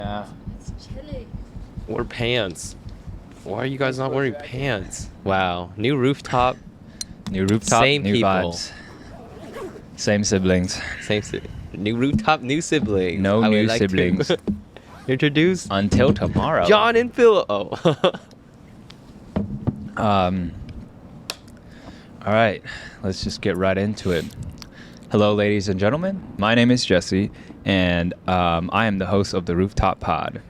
Yeah. It's chilly. Wear pants. Why are you guys not wearing pants? Wow. New rooftop. New rooftop, Same new people. vibes. Same siblings. New rooftop, new siblings. No I would new like siblings. to introduce Until tomorrow. John and Phil. Oh. All right, let's just get right into it. Hello, ladies and gentlemen. My name is Jesse, and I am the host of the Rooftop Pod.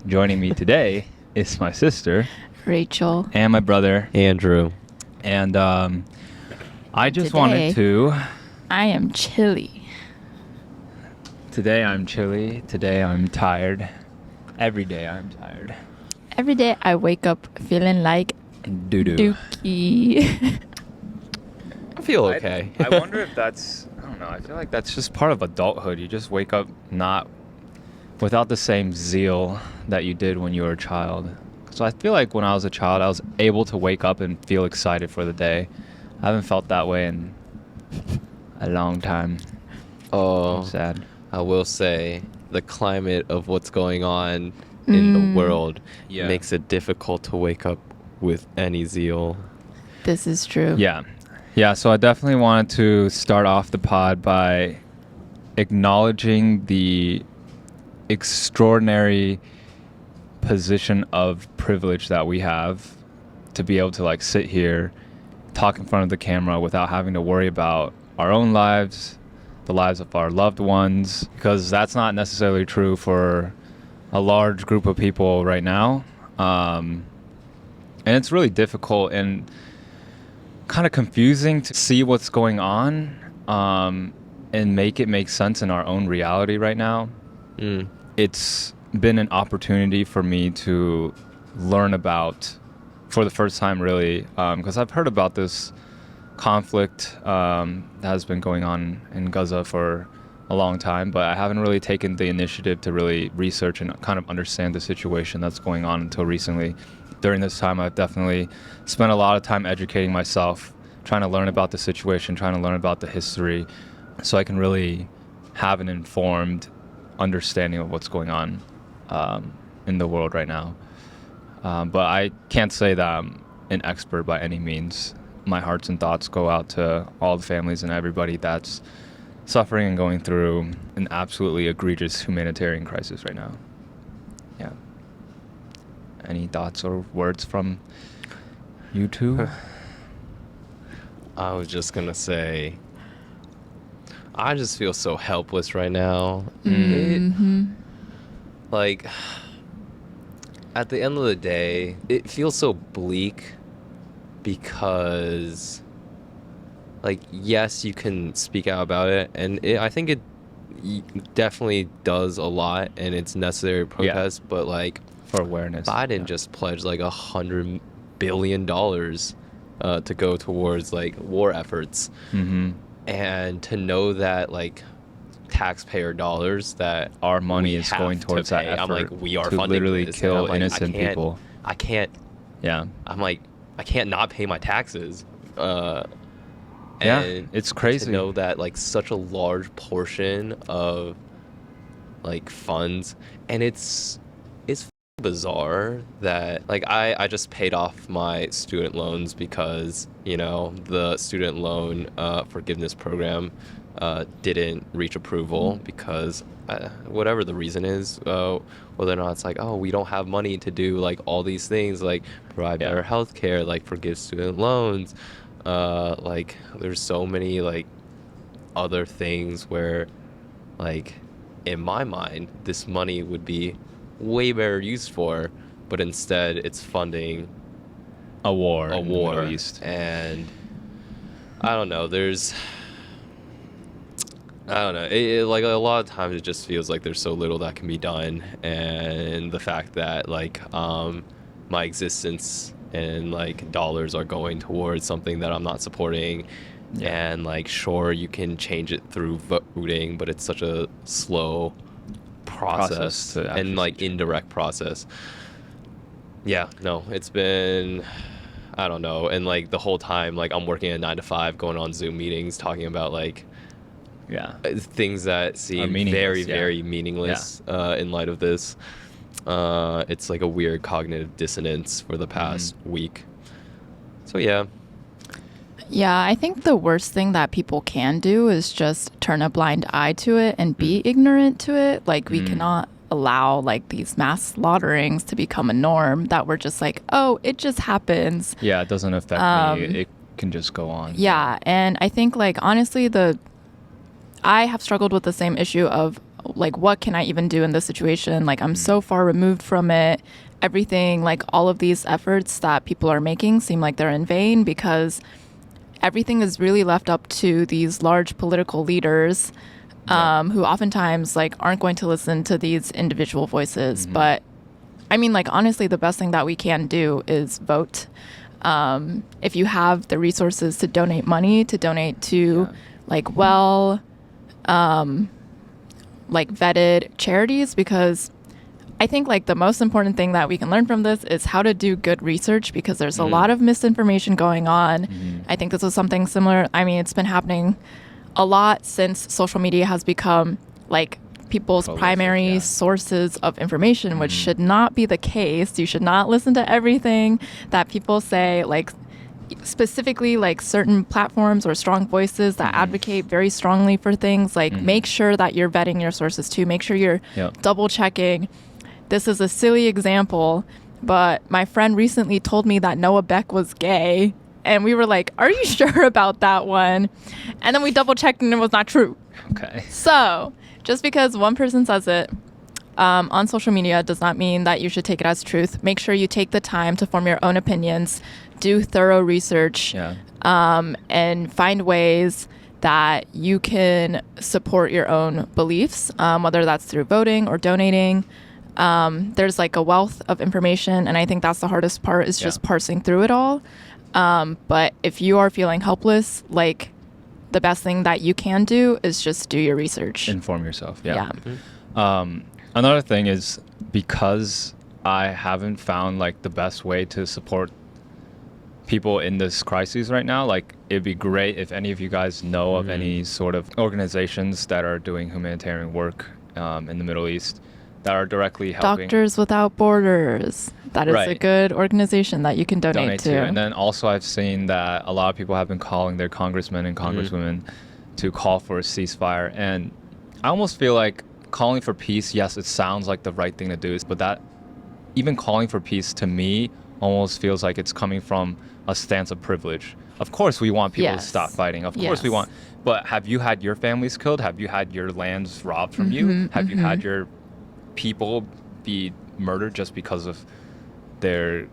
Joining me today is my sister Rachel. and my brother Andrew. And I just Today- wanted to. I am chilly. Today I'm chilly. Today I'm tired. Every day I'm tired. Every day I wake up feeling like Doo-doo. dookie. I feel okay. I wonder if that's, I don't know, I feel like that's just part of adulthood. You just wake up not without the same zeal that you did when you were a child. So I feel like when I was a child, I was able to wake up and feel excited for the day. I haven't felt that way in a long time. Oh, I'm sad. I will say the climate of what's going on in the world Yeah. makes it difficult to wake up with any zeal. This is true. Yeah, so I definitely wanted to start off the pod by acknowledging the extraordinary position of privilege that we have to be able to like sit here, talk in front of the camera without having to worry about our own lives, the lives of our loved ones, because that's not necessarily true for a large group of people right now. And it's really difficult and kind of confusing to see what's going on and make it make sense in our own reality right now. It's been an opportunity for me to learn about, for the first time really, because I've heard about this conflict that has been going on in Gaza for a long time, but I haven't really taken the initiative to really research and kind of understand the situation that's going on until recently. During this time, I've definitely spent a lot of time educating myself, trying to learn about the situation, trying to learn about the history, so I can really have an informed understanding of what's going on in the world right now. But I can't say that I'm an expert by any means. My hearts and thoughts go out to all the families and everybody that's suffering and going through an absolutely egregious humanitarian crisis right now. Yeah. Any thoughts or words from you two? I was just gonna say, I just feel so helpless right now. Like, at the end of the day, it feels so bleak because, like, yes, you can speak out about it, and I think it definitely does a lot, and it's necessary to protest, but, like, For awareness. Biden just pledged, like, $100 billion to go towards, like, war efforts. And to know that, like, taxpayer dollars that Our money we is have going to towards that pay, effort I'm like, we are to funding literally this. And kill I'm like, innocent people. I can't. Yeah. I'm like, I can't not pay my taxes. Yeah, And it's crazy. to know that, like, such a large portion of, like, funds, and it's bizarre that, like, I just paid off my student loans because, you know, the student loan forgiveness program didn't reach approval because whatever the reason is, whether or not it's like, oh, we don't have money to do, like, all these things, like provide better health care, like forgive student loans, like there's so many, like, other things where, like, in my mind this money would be way better used for, but instead it's funding A war. a in the war. Middle East. And I don't know, I don't know, like, a lot of times it just feels like there's so little that can be done, and the fact that, like, my existence and, like, dollars are going towards something that I'm not supporting. And, like, sure, you can change it through voting, but it's such a slow process to actually and, like, indirect process. Yeah, no, it's been, I don't know, and, like, the whole time, like, I'm working a 9 to 5, going on Zoom meetings, talking about, like, Yeah. things that seem meaningless, very, yeah. very meaningless in light of this. It's like a weird cognitive dissonance for the past week. So yeah. Yeah, I think the worst thing that people can do is just turn a blind eye to it and be ignorant to it. Like, we cannot allow like these mass slaughterings to become a norm that we're just like, oh, it just happens. Yeah, it doesn't affect me. It can just go on. Yeah, and I think like honestly I have struggled with the same issue of like, what can I even do in this situation? Like, I'm so far removed from it. Everything, like all of these efforts that people are making seem like they're in vain because everything is really left up to these large political leaders who oftentimes like aren't going to listen to these individual voices. But I mean, like, honestly, the best thing that we can do is vote. If you have the resources to donate money, to donate to like like vetted charities, because I think like the most important thing that we can learn from this is how to do good research, because there's a lot of misinformation going on. I think this was something similar. I mean, it's been happening a lot since social media has become like people's primary sources of information, which should not be the case. You should not listen to everything that people say, like specifically like certain platforms or strong voices that advocate very strongly for things. Like make sure that you're vetting your sources too. Make sure you're double checking. This is a silly example, but my friend recently told me that Noah Beck was gay. And we were like, are you sure about that one? And then we double checked and it was not true. Okay. So just because one person says it on social media does not mean that you should take it as truth. Make sure you take the time to form your own opinions, do thorough research, and find ways that you can support your own beliefs, whether that's through voting or donating. There's like a wealth of information, and I think that's the hardest part is just parsing through it all. But if you are feeling helpless, like the best thing that you can do is just do your research. Inform yourself. Yeah. Another thing is, because I haven't found like the best way to support people in this crisis right now, like it'd be great if any of you guys know of any sort of organizations that are doing humanitarian work in the Middle East that are directly helping. Doctors Without Borders. That is a good organization that you can donate to. And then also I've seen that a lot of people have been calling their congressmen and congresswomen to call for a ceasefire. And I almost feel like calling for peace, yes, it sounds like the right thing to do, but that even calling for peace to me almost feels like it's coming from a stance of privilege. Of course we want people to stop fighting. Of course we want, but have you had your families killed? Have you had your lands robbed from you? Have you had your people be murdered just because of their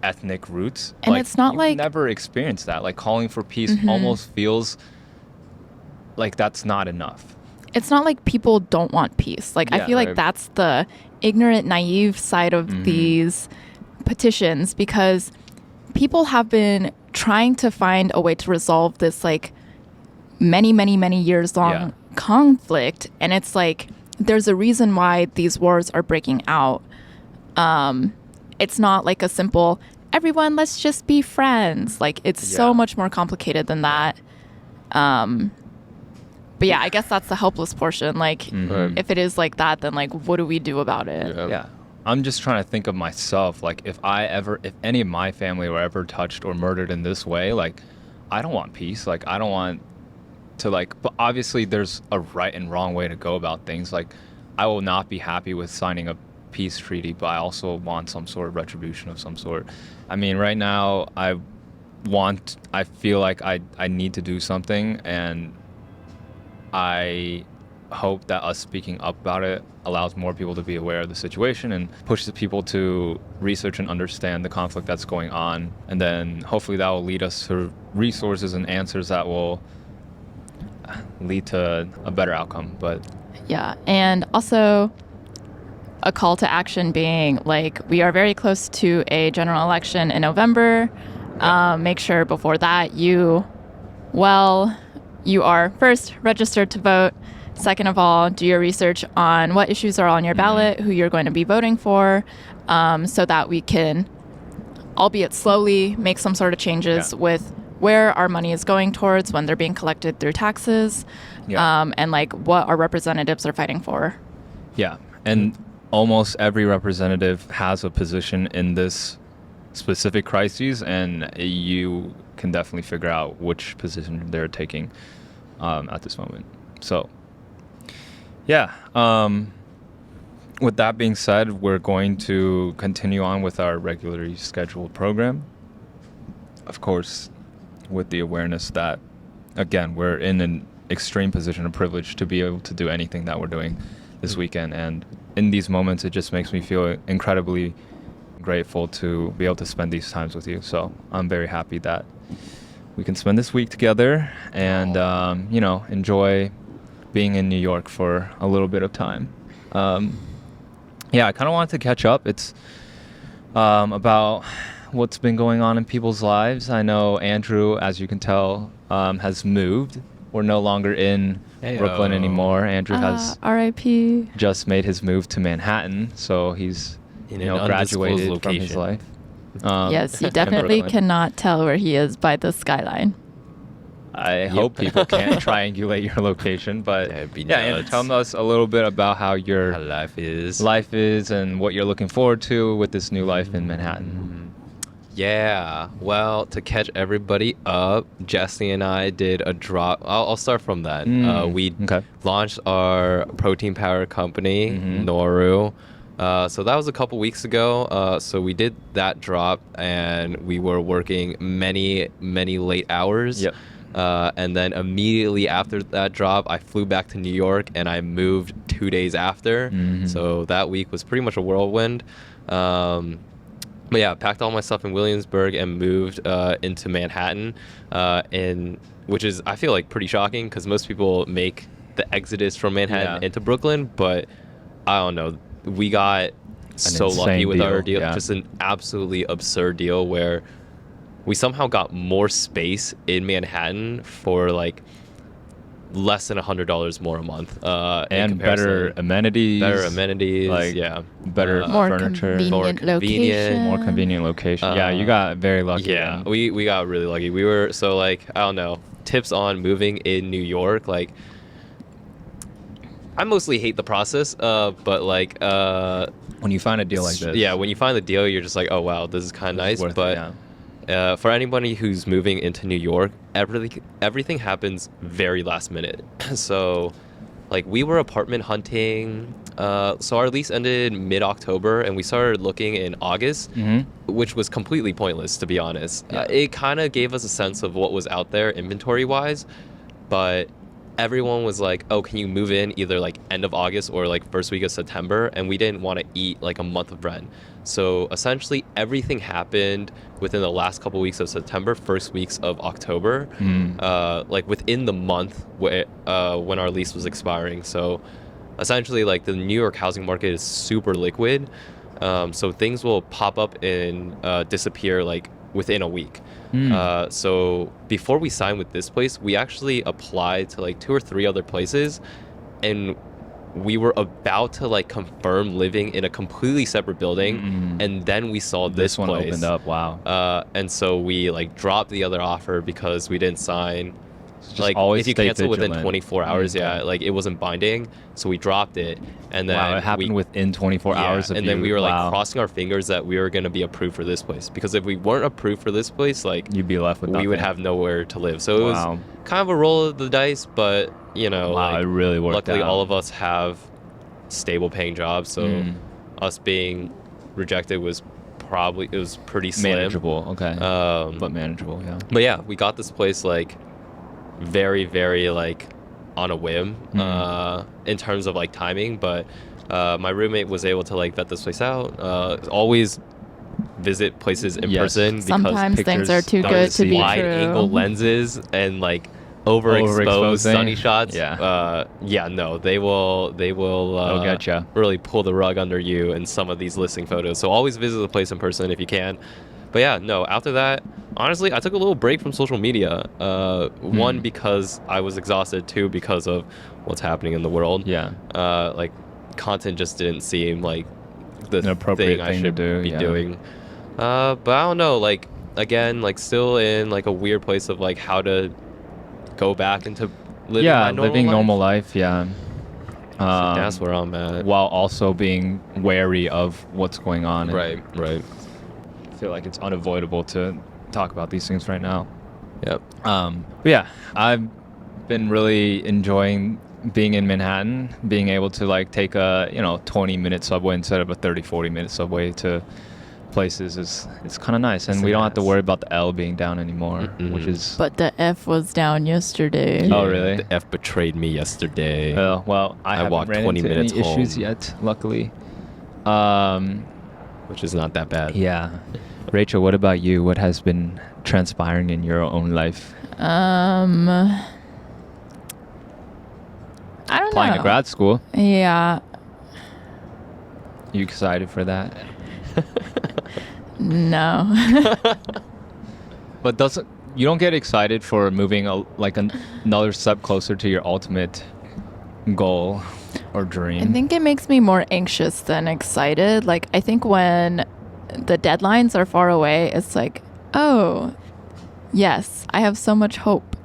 ethnic roots? And like, it's not like never experienced that. Like calling for peace almost feels like that's not enough. It's not like people don't want peace. Like I feel like that's the ignorant, naive side of these petitions, because people have been trying to find a way to resolve this like many, many, many years long conflict. And it's like, there's a reason why these wars are breaking out. It's not like a simple, everyone, let's just be friends. Like, it's so much more complicated than that. But yeah, I guess that's the helpless portion. Like, if it is like that, then like, what do we do about it? Yeah. I'm just trying to think of myself. Like, if any of my family were ever touched or murdered in this way, like, I don't want peace. Like, I don't want to like, but obviously there's a right and wrong way to go about things. Like, I will not be happy with signing a peace treaty, but I also want some sort of retribution of some sort. I mean, right now I feel like I need to do something, and I hope that us speaking up about it allows more people to be aware of the situation and pushes people to research and understand the conflict that's going on. And then hopefully that will lead us to resources and answers that will lead to a better outcome. But yeah, and also a call to action being like, we are very close to a general election in November. Make sure before that you are first registered to vote. Second of all, do your research on what issues are on your ballot, who you're going to be voting for, so that we can, albeit slowly, make some sort of changes with where our money is going towards when they're being collected through taxes, and like what our representatives are fighting for. Yeah, and almost every representative has a position in this specific crises, and you can definitely figure out which position they're taking at this moment. So, yeah. With that being said, we're going to continue on with our regularly scheduled program. Of course, with the awareness that, again, we're in an extreme position of privilege to be able to do anything that we're doing this weekend. And in these moments, it just makes me feel incredibly grateful to be able to spend these times with you. So I'm very happy that we can spend this week together and, enjoy being in New York for a little bit of time. I kind of wanted to catch up. It's about what's been going on in people's lives. I know Andrew, as you can tell, has moved. We're no longer in Brooklyn anymore. Andrew has R.I.P. just made his move to Manhattan, so he's graduated from his life. Yes, you definitely cannot tell where he is by the skyline. I hope people can't triangulate your location, but Andrew, tell us a little bit about how your life is and what you're looking forward to with this new life in Manhattan. Yeah, well, to catch everybody up, Jesse and I did a drop. I'll start from that. We launched our protein powder company, Noru. So that was a couple weeks ago. So we did that drop, and we were working many, many late hours. Yep. And then immediately after that drop, I flew back to New York, and I moved 2 days after. So that week was pretty much a whirlwind. But yeah, packed all my stuff in Williamsburg and moved into Manhattan, which is, I feel like, pretty shocking because most people make the exodus from Manhattan into Brooklyn, but I don't know. We got so lucky with our deal, just an absolutely absurd deal where we somehow got more space in Manhattan for like less than $100 more a month, and better amenities, like better more furniture, more convenient location. You got very lucky. Yeah, we got really lucky. We were so like, I don't know, tips on moving in New York. Like, I mostly hate the process, but like when you find a deal like this, when you find the deal, you're just like, oh wow, this is kind of nice. But for anybody who's moving into New York, everything happens very last minute. So, like, we were apartment hunting. So our lease ended mid-October, and we started looking in August, which was completely pointless, to be honest. It kind of gave us a sense of what was out there inventory-wise, but everyone was like, oh, can you move in either like end of August or like first week of September? And we didn't want to eat like a month of rent. So essentially everything happened within the last couple weeks of September, first weeks of October, like within the month when our lease was expiring. So essentially, like, the New York housing market is super liquid. So things will pop up and disappear like within a week. So before we signed with this place, we actually applied to like 2 or 3 other places, and we were about to like confirm living in a completely separate building, and then we saw this one place opened up. Wow. And so we like dropped the other offer because we didn't sign. Like, always if you stay cancel within vigilant. 24 hours, like, it wasn't binding, so we dropped it. And then it happened within 24 hours of and then we were like crossing our fingers that we were going to be approved for this place, because if we weren't approved for this place, like, you'd be left with nothing. We would have nowhere to live. So it was kind of a roll of the dice, but like, it really worked luckily out. all of us have stable paying jobs, so us being rejected was pretty slim. Manageable. But manageable. But yeah, we got this place like very, very like on a whim in terms of like timing, but my roommate was able to like vet this place out. Always visit places in person, because sometimes things are too good to be wide true. angle lenses and like overexposed sunny shots. They will They'll get ya. really pull the rug under you in some of these listing photos. So always visit the place in person if you can. But after that, honestly, I took a little break from social media. One, because I was exhausted. 2, because of what's happening in the world. Like, content just didn't seem like the an appropriate thing I thing should to do, be doing. But I don't know, like, again, like still in like a weird place of like how to go back into living my normal living life. normal life. Yeah. So that's where I'm at. While also being wary of what's going on. And Right. I feel like it's unavoidable to talk about these things right now. Yep. But yeah, I've been really enjoying being in Manhattan, being able to like take a 20-minute subway instead of a 30-40-minute subway to places is kind of nice, and we don't have to worry about the L being down anymore, which is. But the F was down yesterday. Oh, really? The F betrayed me yesterday. Well, I haven't walked ran 20 into minutes any issues home. yet, luckily. Which is not that bad. Yeah. Rachel, what about you? What has been transpiring in your own life? I don't Applying know. to grad school. Yeah. You excited for that? No. But you don't get excited for moving another step closer to your ultimate goal or dream? I think it makes me more anxious than excited. Like, I think when the deadlines are far away, it's like, oh, yes, I have so much hope.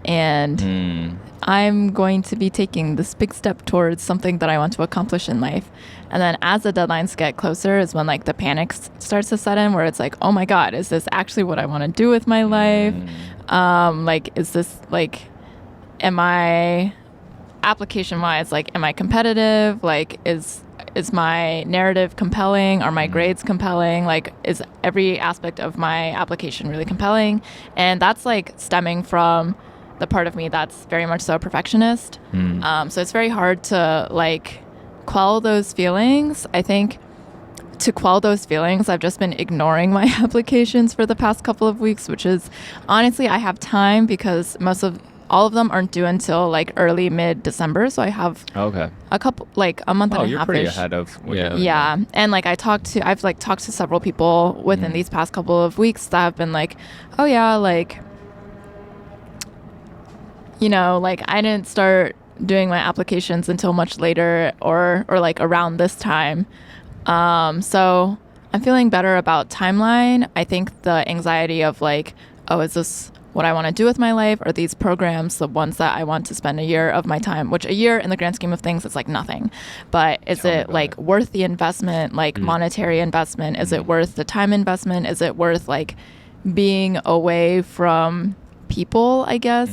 And I'm going to be taking this big step towards something that I want to accomplish in life. And then as the deadlines get closer is when like the panic starts to set in, where it's like, oh my God, is this actually what I want to do with my life? Like, is this like, am I application wise, like, am I competitive? Like, is my narrative compelling? Are my grades compelling? Like, is every aspect of my application really compelling? And that's like stemming from the part of me that's very much so a perfectionist. So it's very hard to like quell those feelings. I think to quell those feelings, I've just been ignoring my applications for the past couple of weeks, which is honestly, I have time because all of them aren't due until like early mid-December. So I have a couple, like a month and a half. You're pretty ahead of. Yeah. And like I've talked to several people within these past couple of weeks that have been like, oh yeah, like, like I didn't start doing my applications until much later or like around this time. So I'm feeling better about timeline. I think the anxiety of like, oh, is this what I want to do with my life? Are these programs the ones that I want to spend a year of my time, which a year in the grand scheme of things is like nothing, but is it like worth the investment, like monetary investment? Is it worth the time investment? Is it worth like being away from people, I guess?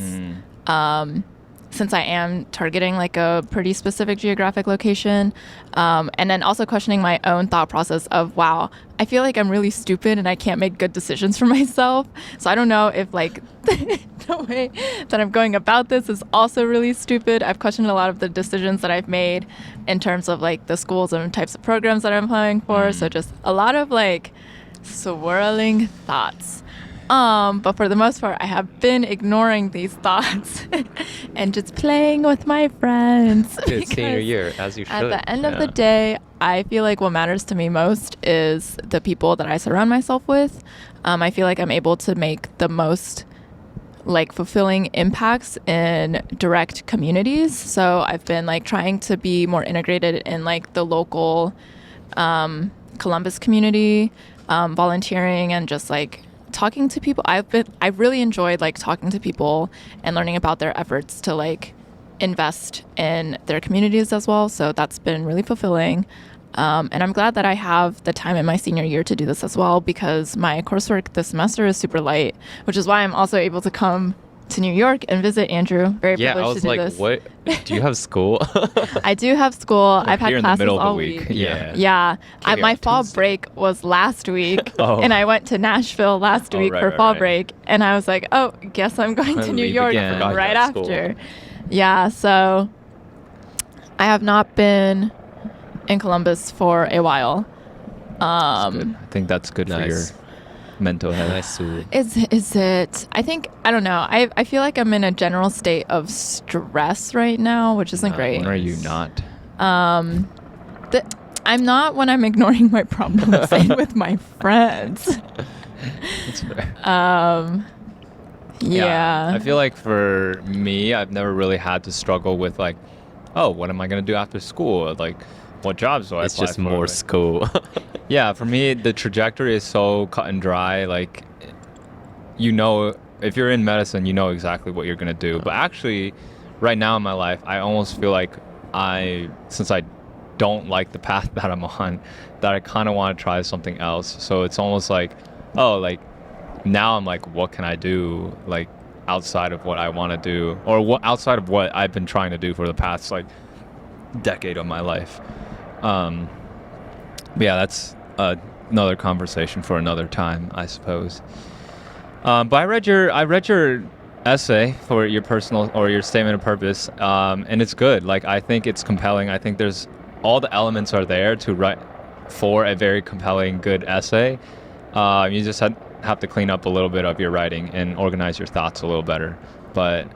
Since I am targeting like a pretty specific geographic location, and then also questioning my own thought process of, wow, I feel like I'm really stupid and I can't make good decisions for myself. So I don't know if like the way that I'm going about this is also really stupid. I've questioned a lot of the decisions that I've made in terms of like the schools and types of programs that I'm applying for. So just a lot of like swirling thoughts. But for the most part, I have been ignoring these thoughts and just playing with my friends. It's senior year, as you should. At the end of the day, I feel like what matters to me most is the people that I surround myself with. I feel like I'm able to make the most like fulfilling impacts in direct communities. So I've been like trying to be more integrated in like the local Columbus community, volunteering and just like talking to people. I've really enjoyed like talking to people and learning about their efforts to like invest in their communities as well. So that's been really fulfilling. And I'm glad that I have the time in my senior year to do this as well, because my coursework this semester is super light, which is why I'm also able to come to New York and visit Andrew. Very privileged to do this. What? Do you have school? I do have school. I've had Here in the classes middle of the all week. week. Yeah. My fall break was last week, and I went to Nashville last week for fall break, and I was like, oh, guess I'm going to New York right after. Yeah, so I have not been in Columbus for a while. I think that's good for your mental health. Nice. Is it? I think, I don't know. I feel like I'm in a general state of stress right now, which isn't great. When are you not? I'm not when I'm ignoring my problems and with my friends. That's fair. Yeah. I feel like for me, I've never really had to struggle with like, oh, what am I going to do after school? Like, what jobs do I apply for? It's just more school. Yeah, for me, the trajectory is so cut and dry. Like, you know, if you're in medicine, you know exactly what you're gonna do. But actually, right now in my life, I almost feel like since I don't like the path that I'm on, that I kind of want to try something else. So it's almost like, oh, like now I'm like, what can I do, like outside of what I want to do, or what outside of what I've been trying to do for the past like decade of my life. But yeah, that's another conversation for another time, I suppose. But I read your essay for your personal or your statement of purpose, and it's good. Like, I think it's compelling. I think there's all the elements are there to write for a very compelling, good essay. You just have to clean up a little bit of your writing and organize your thoughts a little better. But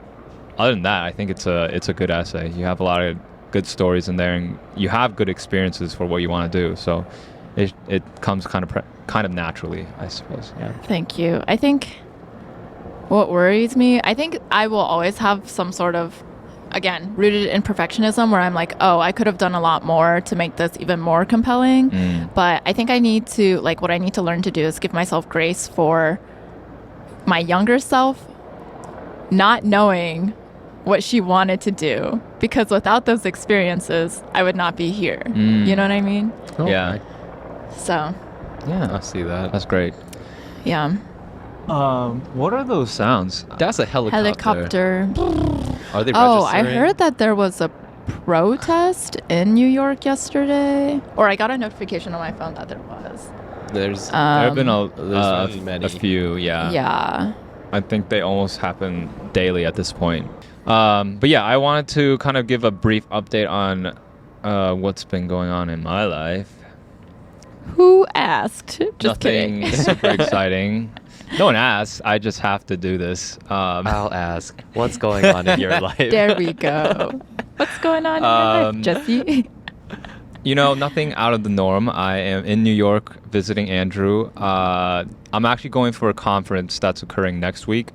other than that, I think it's a good essay. You have a lot of good stories in there, and you have good experiences for what you want to do. So it comes kind of naturally, I suppose. Yeah. Thank you. I think what worries me, I think I will always have some sort of, again, rooted in perfectionism where I'm like, oh, I could have done a lot more to make this even more compelling. But I think I need to, like, what I need to learn to do is give myself grace for my younger self not knowing what she wanted to do, because without those experiences, I would not be here. You know what I mean? Oh, Yeah. So, Yeah. I see that. That's great. yeah. What are those sounds? That's a helicopter. Are they registering? Oh, I heard that there was a protest in New York yesterday. Or I got a notification on my phone that there was. There's There have been there's many. a few, yeah. Yeah. I think they almost happen daily at this point. But yeah, I wanted to kind of give a brief update on what's been going on in my life. Who asked? Just Nothing kidding. super exciting. No one asked. I just have to do this. I'll ask. What's going on in your life? There we go. What's going on in your life, Jesse? You know, nothing out of the norm. I am in New York visiting Andrew. I'm actually going for a conference that's occurring next week,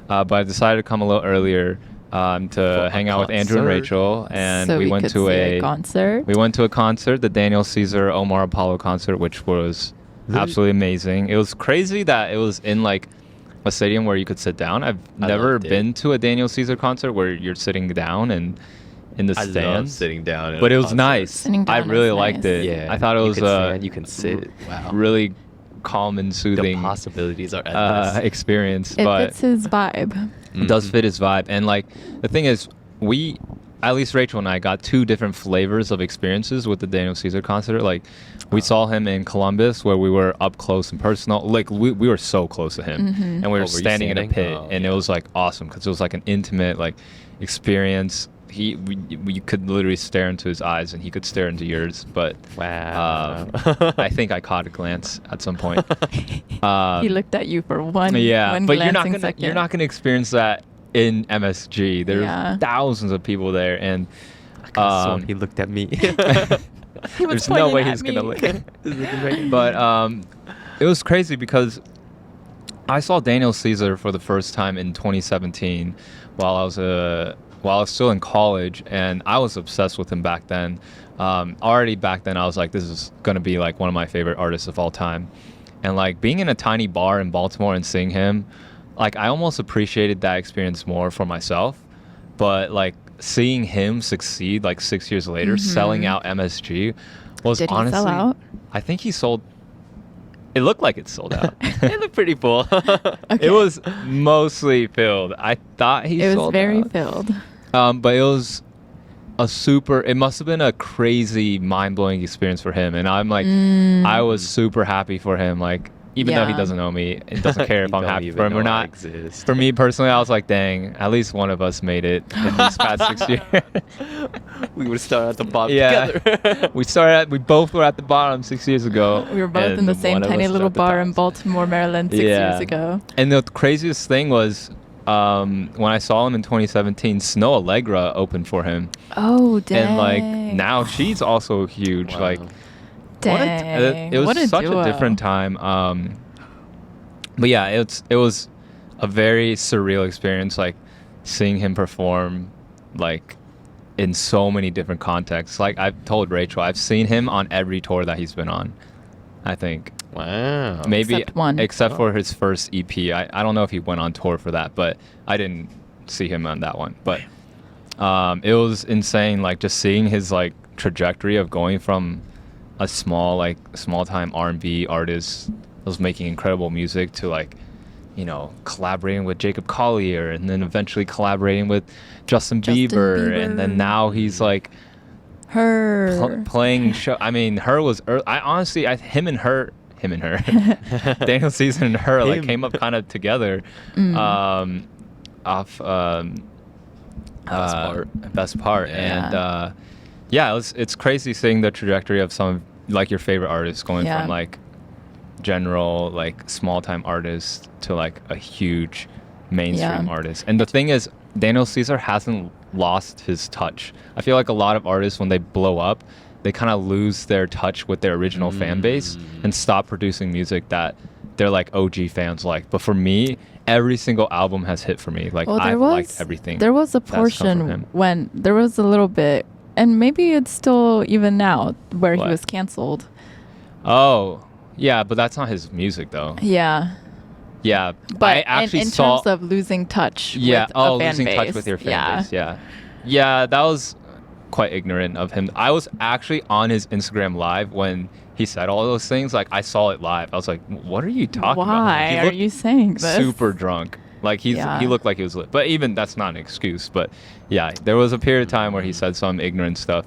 but I decided to come a little earlier to hang out with Andrew and concert? Rachel, and So we went could to see a concert. we went to a concert, the Daniel Caesar Omar Apollo concert, which was absolutely amazing. It was crazy that it was in like a stadium where you could sit down. I've never loved it. been to a Daniel Caesar concert where you're sitting down and in the I love stands. sitting down. at But a it was concert. nice. Sitting I down really is liked nice. it. Yeah. I thought it you was can stand, you can sit. Wow. really calm and The soothing possibilities are endless. experience. It but fits his vibe. it does fit his vibe. And like the thing is, at least Rachel and I got two different flavors of experiences with the Daniel Caesar concert. Like we saw him in Columbus where we were up close and personal. Like we were so close to him, and we were were you standing in a standing? pit, Oh, and it was like awesome because it was like an intimate like experience. We could literally stare into his eyes, and he could stare into yours. But Wow. I think I caught a glance at some point. He looked at you for one Yeah, but you're not glancing second. gonna experience that in MSG. There's Yeah. thousands of people there, and He looked at me. He was there's no pointing way at he's gonna me. look. But it was crazy because I saw Daniel Caesar for the first time in 2017 while I was still in college, and I was obsessed with him back then. Already back then, I was like, this is gonna be like one of my favorite artists of all time. And like being in a tiny bar in Baltimore and seeing him, like I almost appreciated that experience more for myself. But like seeing him succeed like 6 years later, selling out MSG was Did he honestly, sell out? I think he sold. It looked like it sold out. It looked pretty full. It was mostly filled. I thought he It was sold very out. filled. But it was it must have been a crazy mind-blowing experience for him, and I'm like I was super happy for him, like even though he Yeah. doesn't know me and doesn't care if You I'm don't happy even for him know or I not. exist. For me personally, I was like, dang, at least one of us made it in these past 6 years. We would start at the bottom Yeah. together. we both were at the bottom 6 years ago. We were both in and the same one of tiny us was little at the bar top. in Baltimore, Maryland 6 years ago. And the craziest thing was when I saw him in 2017, Snow Allegra opened for him. Oh, dang. And like now she's also huge. Wow. Like Dang. it was What a such duo. a different time. But yeah, it was a very surreal experience, like seeing him perform like in so many different contexts. Like I've told Rachel, I've seen him on every tour that he's been on, I think. Wow. Maybe Except one. except for his first EP. I don't know if he went on tour for that, but I didn't see him on that one. But it was insane, like just seeing his like trajectory of going from a small time R&B artist that was making incredible music to like, you know, collaborating with Jacob Collier and then eventually collaborating with Justin Bieber. And then now he's like playing show. I mean, her was I honestly him and her Daniel Caesar and her like came up kind of together off best part. Yeah. And it's crazy seeing the trajectory of some of like your favorite artists going from like general like small time artist to like a huge mainstream artist. And the thing is, Daniel Caesar hasn't lost his touch. I feel like a lot of artists, when they blow up, they kind of lose their touch with their original fan base and stop producing music that they're like OG fans like. But for me, every single album has hit for me. Like I've liked everything. There was a portion when there was a little bit, and maybe it's still even now, where he was canceled. Oh, yeah, but that's not his music though. Yeah. Yeah, but I actually in saw terms of losing touch. Yeah, with a fan losing base. touch with your fan base. Yeah, that was quite ignorant of him. I was actually on his Instagram live when he said all those things. Like I saw it live. I was like, "What are you talking about?" Why are you saying this? Super drunk. Like he looked like he was lit. But even that's not an excuse. But yeah, there was a period of time where he said some ignorant stuff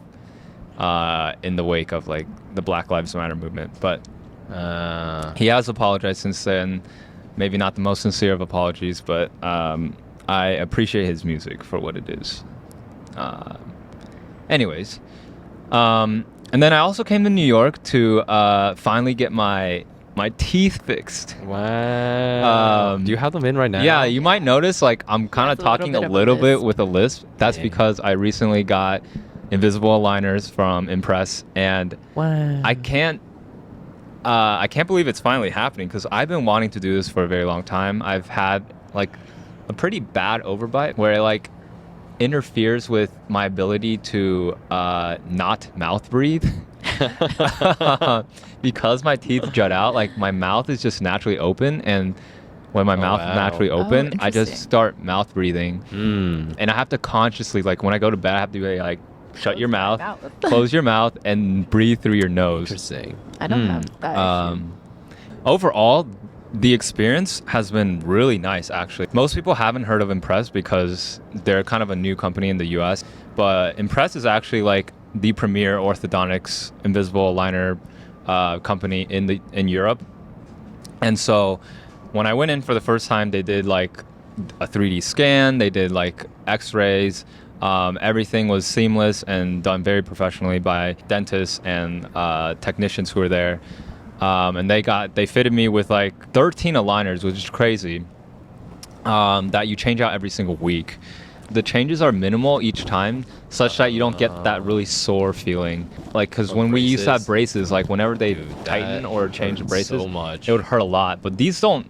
in the wake of like the Black Lives Matter movement. But he has apologized since then. Maybe not the most sincere of apologies, but I appreciate his music for what it is. Anyways, and then I also came to New York to finally get my teeth fixed. Wow. Do you have them in right now? Yeah, you might notice like I'm kind of talking a little bit with a lisp. That's because I recently got invisible aligners from Impress, and I can't believe it's finally happening because I've been wanting to do this for a very long time. I've had like a pretty bad overbite where it like interferes with my ability to not mouth breathe because my teeth jut out. Like my mouth is just naturally open, and when my mouth is naturally open, I just start mouth breathing. And I have to consciously, like when I go to bed, I have to be like shut your mouth, close your mouth, and breathe through your nose. Interesting. I don't have that issue. Overall, the experience has been really nice, actually. Most people haven't heard of Impress because they're kind of a new company in the US, but Impress is actually like the premier orthodontics invisible aligner company in Europe. And so when I went in for the first time, they did like a 3D scan, they did like x-rays. Everything was seamless and done very professionally by dentists and technicians who were there. And they fitted me with like 13 aligners, which is crazy, that you change out every single week. The changes are minimal each time, such that you don't get that really sore feeling. Like, because when we used to have braces, like whenever they tighten or change the braces, it would hurt a lot. But these don't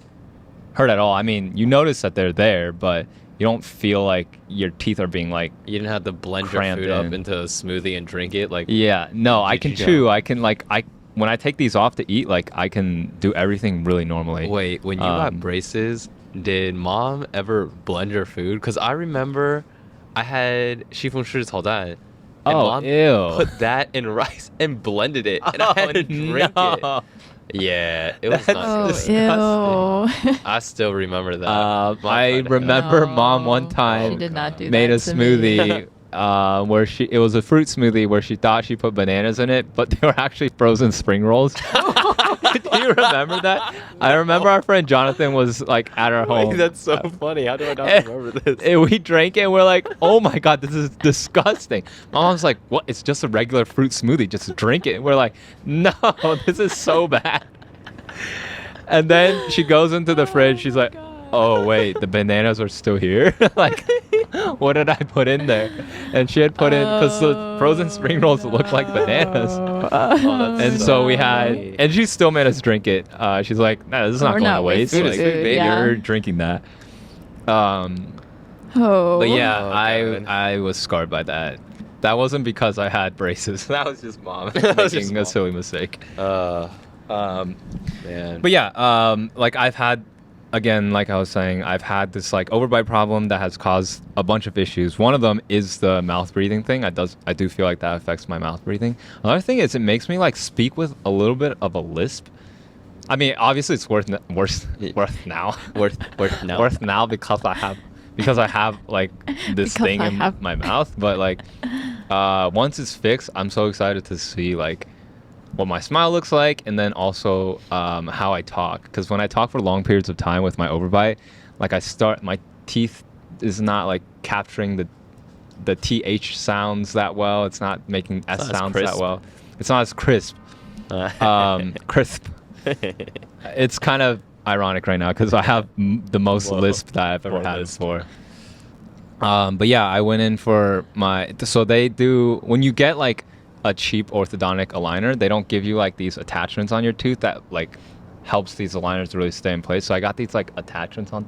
hurt at all. I mean, you notice that they're there, but you don't feel like your teeth are being like you didn't have to blend your food up into a smoothie and drink it. Like I can chew. I can when I take these off to eat, like I can do everything really normally. Wait, when you got braces, did mom ever blend your food? Because I remember I had 西红柿炒蛋. And mom put that in rice and blended it, and I had to drink it. Yeah, it was not disgusting. Ew. I still remember that. I remember mom one time she did not do made that a to smoothie where it was a fruit smoothie where she thought she put bananas in it, but they were actually frozen spring rolls. Do you remember that? I remember our friend Jonathan was like at our home. That's so funny. How do I not remember this? And we drank it and we're like, oh my God, this is disgusting. My mom's like, what? It's just a regular fruit smoothie. Just drink it. And we're like, no, this is so bad. And then she goes into the fridge. She's like, oh wait, the bananas are still here. Like, what did I put in there? And she had put in, because the frozen spring rolls look like bananas. And so we had, and she still made us drink it. She's like, nah, this is not going to waste. Like, you're drinking that. But yeah, I was scarred by that. That wasn't because I had braces. That was just mom making a silly mistake. Man. But yeah, like I've had, again, like I was saying, I've had this like overbite problem that has caused a bunch of issues. One of them is the mouth breathing thing. I do feel like that affects my mouth breathing. Another thing is it makes me like speak with a little bit of a lisp. I mean, obviously it's worth now. worth now. Worth now because I have like this Because thing I in have- my mouth. But like once it's fixed, I'm so excited to see like what my smile looks like, and then also how I talk. Because when I talk for long periods of time with my overbite, like my teeth is not like capturing the th sounds that well. It's not making s not as sounds that crisp. well. It's not as crisp. Crisp. It's kind of ironic right now because I have the most Whoa. lisp that I've ever More had lisp. before. But yeah, I went in for so they do, when you get like a cheap orthodontic aligner, they don't give you like these attachments on your tooth that like helps these aligners to really stay in place. So I got these like attachments on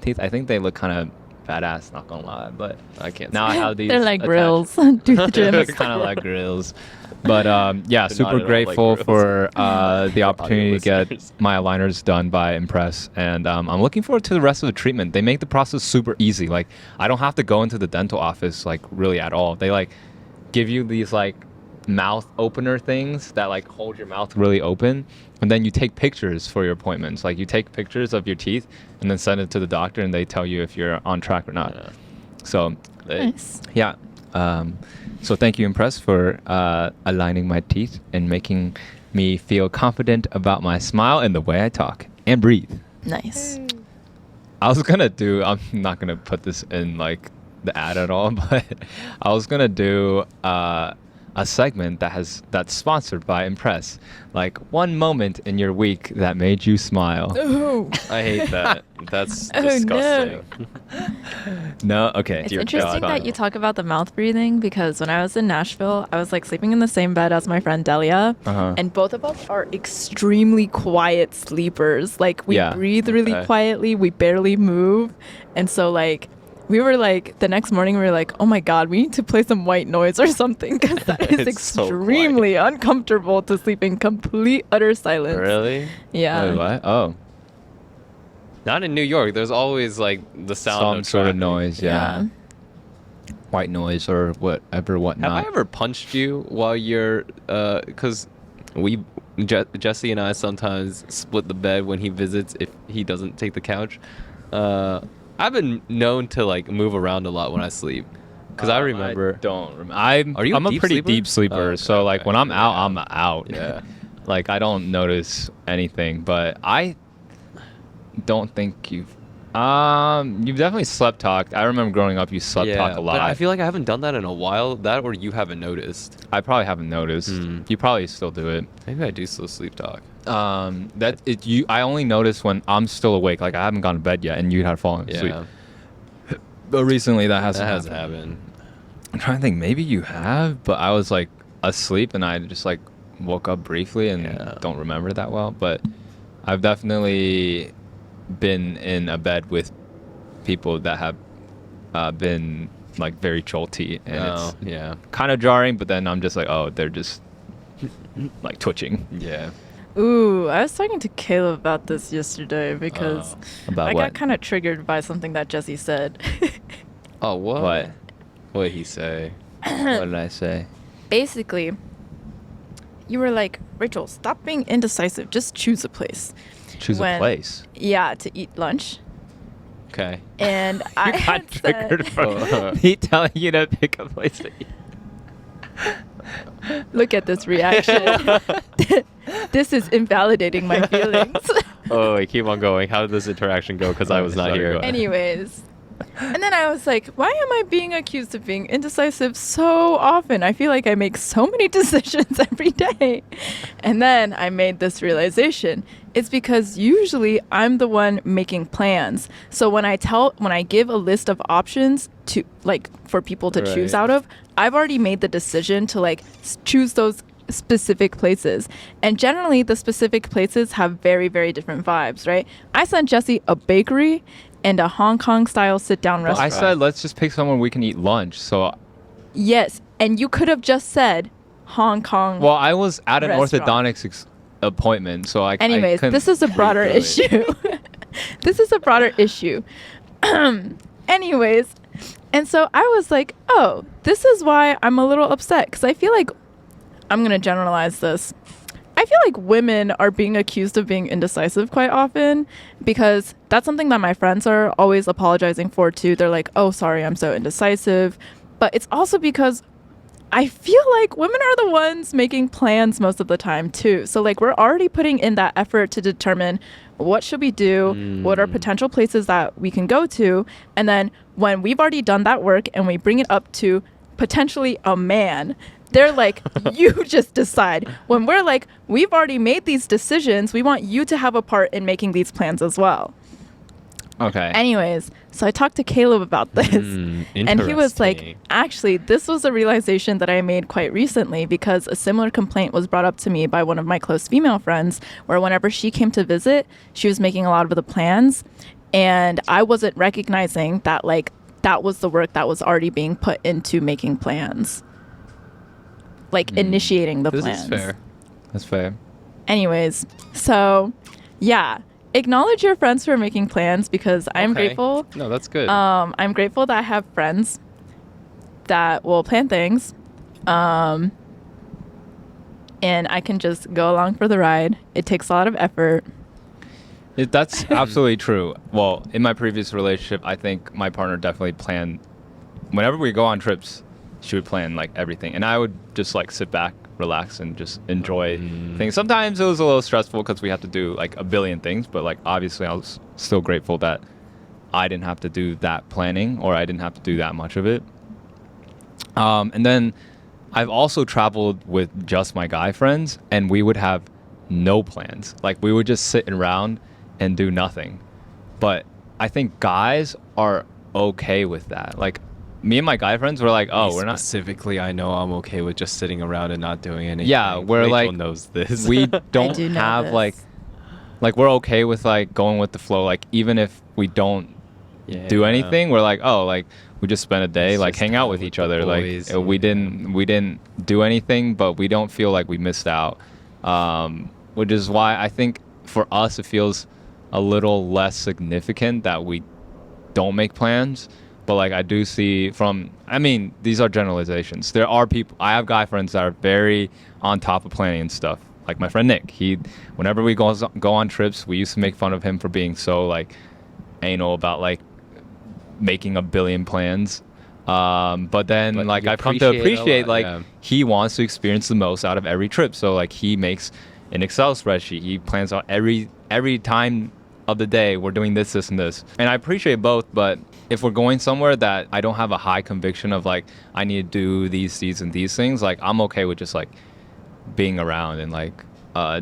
teeth. I think they look kind of badass, not gonna lie, but I can't. now I have these. They're like attachments. grills. Tooth They're gyms. kind of like grills. But yeah, They're super not at all like grateful grills. for the audio opportunity to get listeners. my aligners done by Impress. And I'm looking forward to the rest of the treatment. They make the process super easy. Like, I don't have to go into the dental office, like, really at all. They, like, give you these, like, mouth opener things that, like, hold your mouth really open. And then you take pictures for your appointments. Like, you take pictures of your teeth and then send it to the doctor, and they tell you if you're on track or not. Yeah. So, Nice. yeah. So thank you, Impress, for aligning my teeth and making me feel confident about my smile and the way I talk and breathe. Nice. I'm not gonna put this in like the ad at all, but I was gonna do a segment that's sponsored by Impress. Like, one moment in your week that made you smile. Oh. I hate that. That's Oh, no. disgusting. No, okay. It's Dear interesting God. that you talk about the mouth breathing because when I was in Nashville, I was like sleeping in the same bed as my friend Delia, Uh-huh. and both of us are extremely quiet sleepers. Like we Yeah. breathe really Okay. quietly, we barely move, and so like we were like the next morning we were like, oh my god, we need to play some white noise or something because that is It's so extremely uncomfortable to sleep in complete utter silence. Really? Yeah. Wait, what? Oh, Not in New York. There's always like the sound some of sort of traffic. noise. Yeah. White noise or whatever, whatnot. Have I ever punched you while you're because Jesse and I sometimes split the bed when he visits if he doesn't take the couch. I've been known to like move around a lot when I sleep because I remember. I don't remember. I'm Are you a I'm a deep pretty sleeper? deep sleeper. Oh, okay, so like okay. when I'm out, Yeah. I'm out. Yeah. Like I don't notice anything, but I don't think you've definitely slept talked. I remember growing up you slept talk a lot. But I feel like I haven't done that in a while. That or you haven't noticed. I probably haven't noticed. Hmm. You probably still do it. Maybe I do still sleep talk. I only notice when I'm still awake. Like I haven't gone to bed yet, and you had fallen asleep. Yeah, But recently that that hasn't hasn't happened. happened. I'm trying to think. Maybe you have, but I was like asleep and I just like woke up briefly and Yeah. don't remember that well. But I've definitely been in a bed with people that have been like very jolty, and it's yeah, kind of jarring. But then I'm just like, oh, they're just like twitching. yeah. Ooh, I was talking to Caleb about this yesterday because About I what? got kind of triggered by something that Jesse said. Oh, what? What? What did he say? What did I say? Basically, you were like, Rachel, stop being indecisive. Just choose a place. Choose a When- place. Yeah, to eat lunch. Okay. And I You got had triggered said, from me telling you to pick a place to eat. look at this reaction. This is invalidating my feelings. Oh, wait, keep on going. How did this interaction go? Because I was not Sorry, here. go ahead. Anyways. And then I was like, why am I being accused of being indecisive so often? I feel like I make so many decisions every day. And then I made this realization. It's because usually I'm the one making plans. So when I give a list of options to like for people to choose Right. out of, I've already made the decision to like choose those specific places. And generally the specific places have very, very different vibes, right? I sent Jesse a bakery and a Hong Kong style sit down I restaurant. said let's just pick somewhere we can eat lunch. So, Yes, and you could have just said Hong Kong. well, I was at an Restaurant. orthodontics. appointment. So I Anyways, couldn't this is a broader read through it. issue. This is a broader issue. Anyways, and so I was like, oh, this is why I'm a little upset, because I feel like, I'm going to generalize this. I feel like women are being accused of being indecisive quite often, because that's something that my friends are always apologizing for too. They're like, oh, sorry, I'm so indecisive. But it's also because I feel like women are the ones making plans most of the time too. So like we're already putting in that effort to determine what should we do, what are potential places that we can go to. And then when we've already done that work and we bring it up to potentially a man, they're like, you just decide. When we're like, we've already made these decisions, we want you to have a part in making these plans as well. Okay. Anyways, so I talked to Caleb about this, and he was like, actually, this was a realization that I made quite recently, because a similar complaint was brought up to me by one of my close female friends, where whenever she came to visit, she was making a lot of the plans, and I wasn't recognizing that like that was the work that was already being put into making plans, like initiating the plans. This is fair. That's fair. Anyways, so yeah. Acknowledge your friends who are making plans, because I'm grateful. No, that's good. I'm grateful that I have friends that will plan things. And I can just go along for the ride. It takes a lot of effort. That's absolutely true. Well, in my previous relationship, I think my partner definitely planned. Whenever we go on trips, she would plan like everything, and I would just like sit back, relax, and just enjoy things. Sometimes it was a little stressful because we had to do like a billion things, but like obviously I was still grateful that I didn't have to do that planning, or I didn't have to do that much of it. And then I've also traveled with just my guy friends, and we would have no plans. Like we would just sit around and do nothing. But I think guys are okay with that. Like me and my guy friends were like, oh, we're not. Specifically, I know I'm okay with just sitting around and not doing anything. Yeah, we're Rachel like, knows this. We don't do know have this. like we're okay with like going with the flow. Like even if we don't do anything, we're like, oh, like we just spent a day It's like just hang out time with with each the other. boys, Like we didn't do anything, but we don't feel like we missed out. Which is why I think for us it feels a little less significant that we don't make plans. But like I do see I mean, these are generalizations. There are people, I have guy friends that are very on top of planning and stuff. Like my friend Nick, whenever we go on trips, we used to make fun of him for being so like anal about like making a billion plans. But then like I've come to appreciate like he wants to experience the most out of every trip. So like he makes an Excel spreadsheet. He plans out every time of the day we're doing this and this, and I appreciate both. But if we're going somewhere that I don't have a high conviction of like I need to do these and these things, like I'm okay with just like being around and like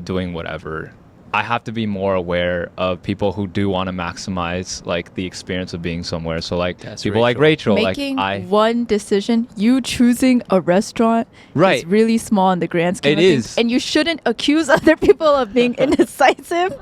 doing whatever. I have to be more aware of people who do want to maximize like the experience of being somewhere. So like people like Rachel, making like one decision, you choosing a restaurant, is really small in the grand scheme of things. And you shouldn't accuse other people of being indecisive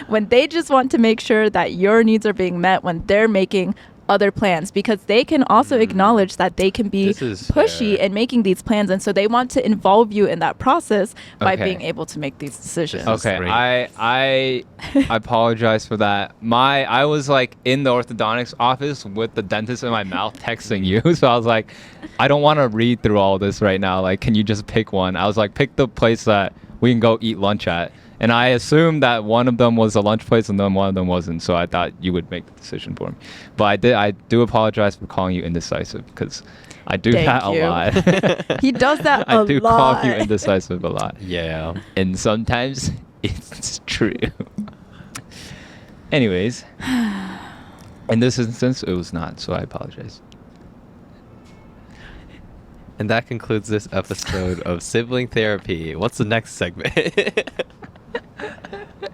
when they just want to make sure that your needs are being met when they're making other plans, because they can also acknowledge that they can be pushy in making these plans, and so they want to involve you in that process by being able to make these decisions. Okay, I apologize for that. I was like in the orthodontics office with the dentist in my mouth texting you, so I was like, I don't want to read through all this right now. Like, can you just pick one? I was like, pick the place that we can go eat lunch at. And I assumed that one of them was a lunch place and then one of them wasn't. So I thought you would make the decision for me. But I do apologize for calling you indecisive, because I do that a lot. He does that a lot. I do call you indecisive a lot. Yeah. And sometimes it's true. Anyways, in this instance, it was not. So I apologize. And that concludes this episode of Sibling Therapy. What's the next segment?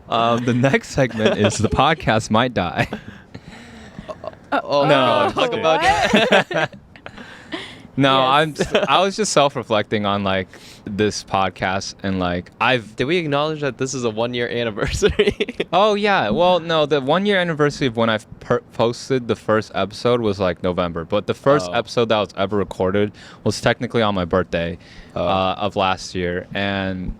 The next segment is the podcast might die. No, talk about it. No, I was just self-reflecting on like this podcast, and like Did we acknowledge that this is a 1-year anniversary? Oh yeah, well no, the 1-year anniversary of when I posted the first episode was like November, but the first episode that was ever recorded was technically on my birthday of last year, and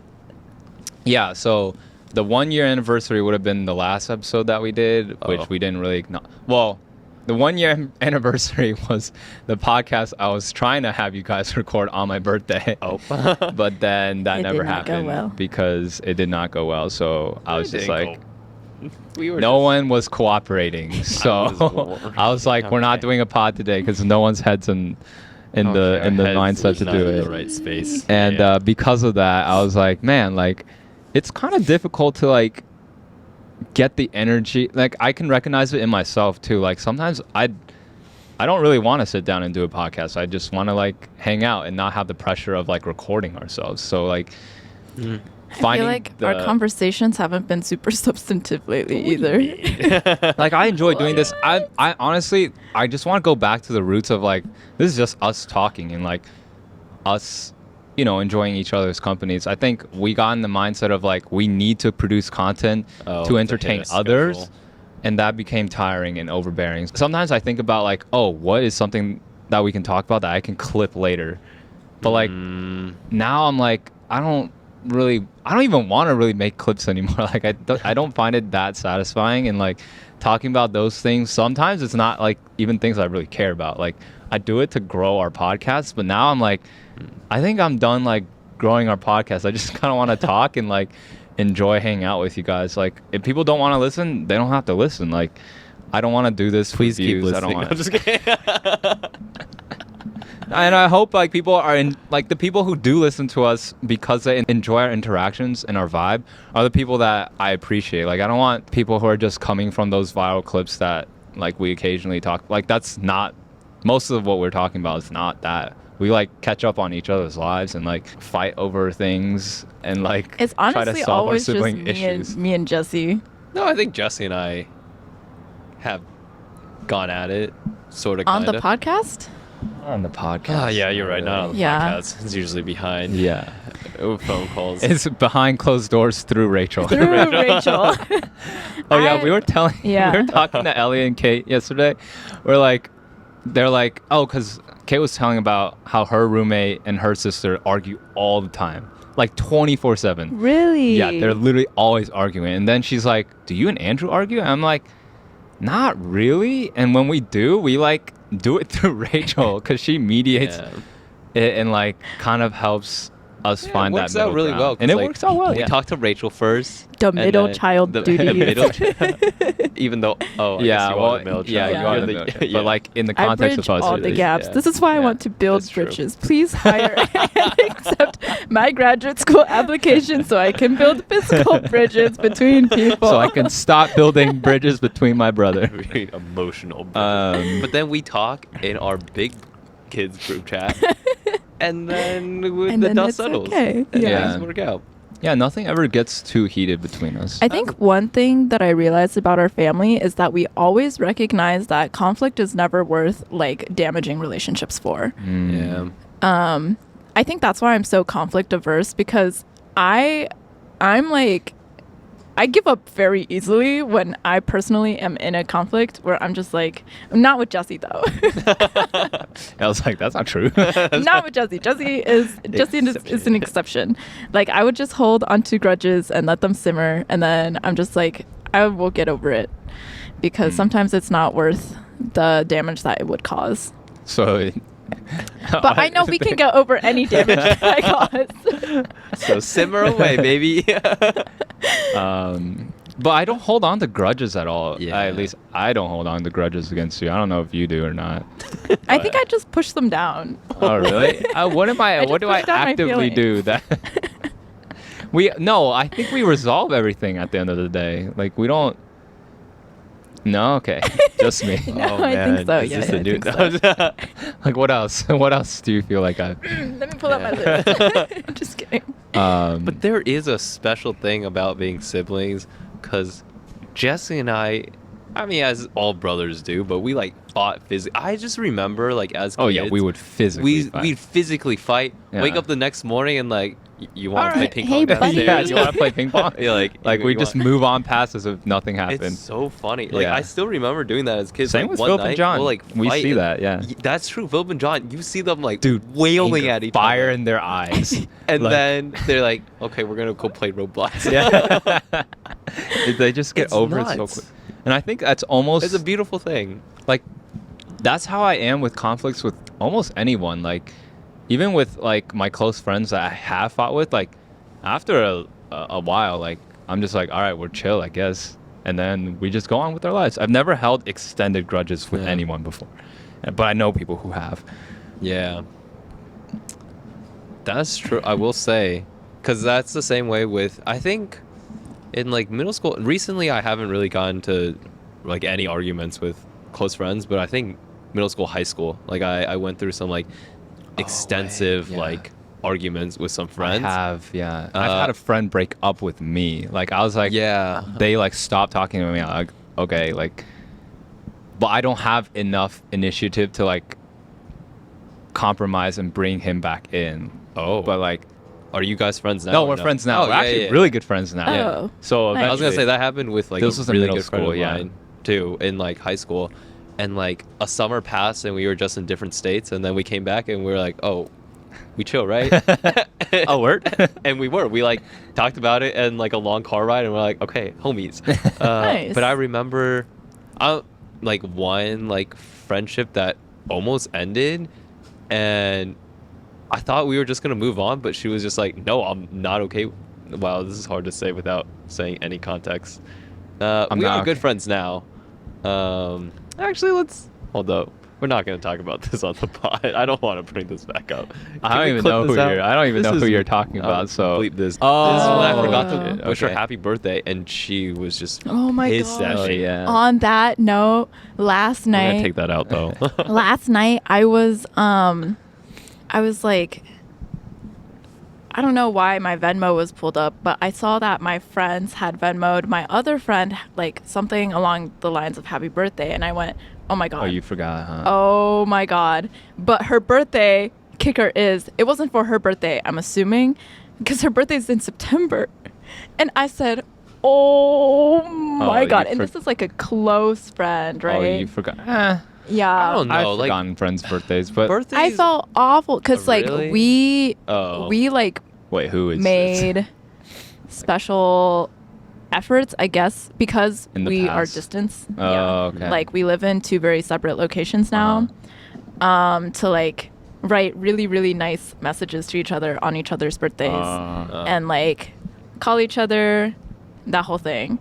Yeah, so the 1 year anniversary would have been the last episode that we did, which we didn't really well, the 1 year anniversary was the podcast I was trying to have you guys record on my birthday. But then that It never did not go happened well. because it did not go well. So I was just like, we were no one was cooperating. So I was like, we're not doing a pod today because no one's heads in the mindset to do it. In the right space. And because of that, I was like, man, like, it's kind of difficult to like get the energy. Like, I can recognize it in myself too. Like, sometimes I don't really want to sit down and do a podcast. I just want to like hang out and not have the pressure of like recording ourselves. So like, I feel like our conversations haven't been super substantive lately either. Like, I enjoy doing this. I honestly, I just want to go back to the roots of like, this is just us talking and like us, you know, enjoying each other's companies. I think we got in the mindset of like, we need to produce content to entertain others. And that became tiring and overbearing. Sometimes I think about like, oh, what is something that we can talk about that I can clip later? But like, now I'm like, I don't even want to really make clips anymore. Like, I don't find it that satisfying. And like, talking about those things, sometimes it's not like even things I really care about. Like, I do it to grow our podcast, but now I'm like, I think I'm done like growing our podcast. I just kind of want to talk and like enjoy hanging out with you guys. Like, if people don't want to listen, they don't have to listen. Like, I don't want to do this. Please for keep views. listening. I don't I'm just kidding. And I hope like people are in, like, the people who do listen to us because they enjoy our interactions and our vibe are the people that I appreciate. Like, I don't want people who are just coming from those viral clips that like we occasionally talk. Like, that's not, most of what we're talking about is not that. We like catch up on each other's lives and like fight over things and like It's try to honestly solve our always just sibling issues. me and Jesse. No, I think Jesse and I have gone at it, sort of. On the podcast? On the podcast. Yeah, you're right. Not on the Yeah. podcast. It's usually behind. Yeah. Phone calls. It's behind closed doors through Rachel. Through Rachel. Oh yeah, we were talking to Ellie and Kate yesterday. They're like, oh, because Kate was telling about how her roommate and her sister argue all the time, like 24/7. Really? Yeah, they're literally always arguing. And then she's like, do you and Andrew argue? And I'm like, not really. And when we do, we like do it through Rachel because she mediates it and like kind of helps us find that works out really well. And it like, works out well. We talked to Rachel first. The middle child duties. Even though, I guess you are the middle child. You are the middle child. But like in the I context bridge of us, all the gaps. yeah. This is why I want to build that's true. bridges. Please hire and accept my graduate school application so I can build physical bridges between people. so I can stop building bridges between my brother. Very emotional. But then we talk in our big kids group chat, and then And the then dust it's settles. okay. And Yeah. things work out. Yeah, nothing ever gets too heated between us. I think one thing that I realized about our family is that we always recognize that conflict is never worth like damaging relationships for. Yeah. I think that's why I'm so conflict averse because I'm like I give up very easily when I personally am in a conflict where I'm just like, not with Jesse though. I was like, that's not true. Not with Jesse. Jesse is an exception. Like I would just hold onto grudges and let them simmer, and then I'm just like, I will get over it because sometimes it's not worth the damage that it would cause. So, But I know we can get over any damage that I cause. So simmer away, baby. but I don't hold on to grudges at all. Yeah. At least I don't hold on to grudges against you. I don't know if you do or not. I think I just push them down. Oh really? What do I push down my actively do feelings. that? I think we resolve everything at the end of the day. Like we don't. No, okay, just me. No, I think so. Is Yeah, this the I new- think so. Like what else? What else do you feel like I? Let me pull up my list. Just kidding. But there is a special thing about being siblings, because Jesse and I mean, as all brothers do, but we like fought physically. I just remember like as kids, Oh yeah, we would physically. fight. we'd physically fight. Yeah. Wake up the next morning and like You want to Alright, play ping hey, pong buddy. Yeah, downstairs? you want to play ping pong? Yeah, like you we just want- move on past as if nothing happened. It's so funny. Like Yeah. I still remember doing that as kids. Same like, with one Philip and night, John. We'll, like, We fight see and- that, yeah. That's true. Philip and John, you see them like Dude, wailing anger, at each fire other. in their eyes. And Like- then they're like, okay, we're gonna go play Roblox. yeah. They just get It's over it so nuts. quick. And I think that's almost It's a beautiful thing. like that's how I am with conflicts with almost anyone. Like even with like my close friends that I have fought with, like after a while, like I'm just like, all right, we're chill, I guess, and then we just go on with our lives. I've never held extended grudges with Yeah. anyone before, but I know people who have. Yeah. That's true. I will say, because that's the same way with, I think, in like middle school. Recently, I haven't really gotten to like any arguments with close friends, but I think middle school, high school, like I went through some like extensive yeah. like arguments with some friends. I have, yeah. I've Uh, had a friend break up with me. Like I was like, Yeah. they like stopped talking to me. I'm like, okay, like, but I don't have enough initiative to like compromise and bring him back in. Oh. But like, Are you guys friends now? no, or we're friends now. Oh, we're yeah, actually yeah. really good friends now. Oh, So nice. I was gonna say eventually- that happened with like This a was in really middle good friend school, of yeah. mine too in like high school, and like a summer passed and we were just in different states, and then we came back and we were like, oh, we chill, right? Oh, word? And we like talked about it and like a long car ride, and we're like, okay, homies. Nice. But I remember, like one like friendship that almost ended, and I thought we were just gonna move on, but she was just like, no, I'm not okay. Wow, this is hard to say without saying any context. I'm We not are good okay. friends now. Actually, let's hold up. We're not gonna talk about this on the pod. I don't want to bring this back up. I Can don't we even clip know this who out? you're. I don't even This know who is- you're talking I'll about. So bleep this. Oh, This is when I forgot shit. to wish her Okay. happy birthday, and she was just Oh my pissed at gosh. Oh, me. yeah. On that note, last I'm gonna night, take that out though. last night I was like, I don't know why my Venmo was pulled up, but I saw that my friends had Venmoed my other friend like something along the lines of happy birthday, and I went, oh my god. Oh, you forgot, huh? Oh my god. But her birthday kicker is it wasn't for her birthday, I'm assuming, because her birthday's in September. And I said, oh my you god. And for- this is like a close friend, right? Oh, you forgot. Yeah. I don't know. I've like forgotten friends' birthdays, but birthdays. I felt awful because Oh, like really? we like wait, who is made special efforts, I guess, because In the we are past? distance. Oh, okay. Like we live in two very separate locations now. To like write really, really nice messages to each other on each other's birthdays and like call each other, that whole thing.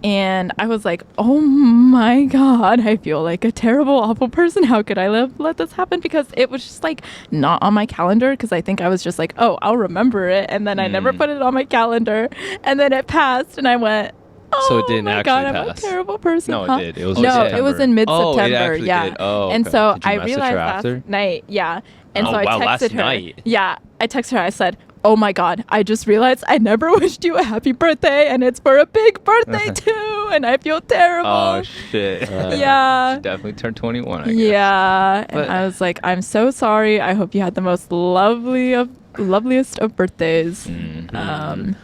And I was like, oh my God, I feel like a terrible, awful person. How could I let this happen? Because it was just like not on my calendar, because I think I was just like, oh, I'll remember it. And then I never put it on my calendar. And then it passed and I went, oh So it didn't my actually God, I'm a pass? terrible person. No, it huh? did. It was no, in it was September. in Oh, it mid-September. actually Yeah. did. Oh, And okay. so Did you I message her realized after? last night, yeah. And Oh, so I wow, texted last her. night. Yeah, I texted her. I said, oh my God, I just realized I never wished you a happy birthday, and it's for a big birthday too, and I feel terrible. Oh shit. Yeah. She definitely turned 21. I guess. Yeah, and But- I was like, I'm so sorry. I hope you had the most loveliest of birthdays. Mhm.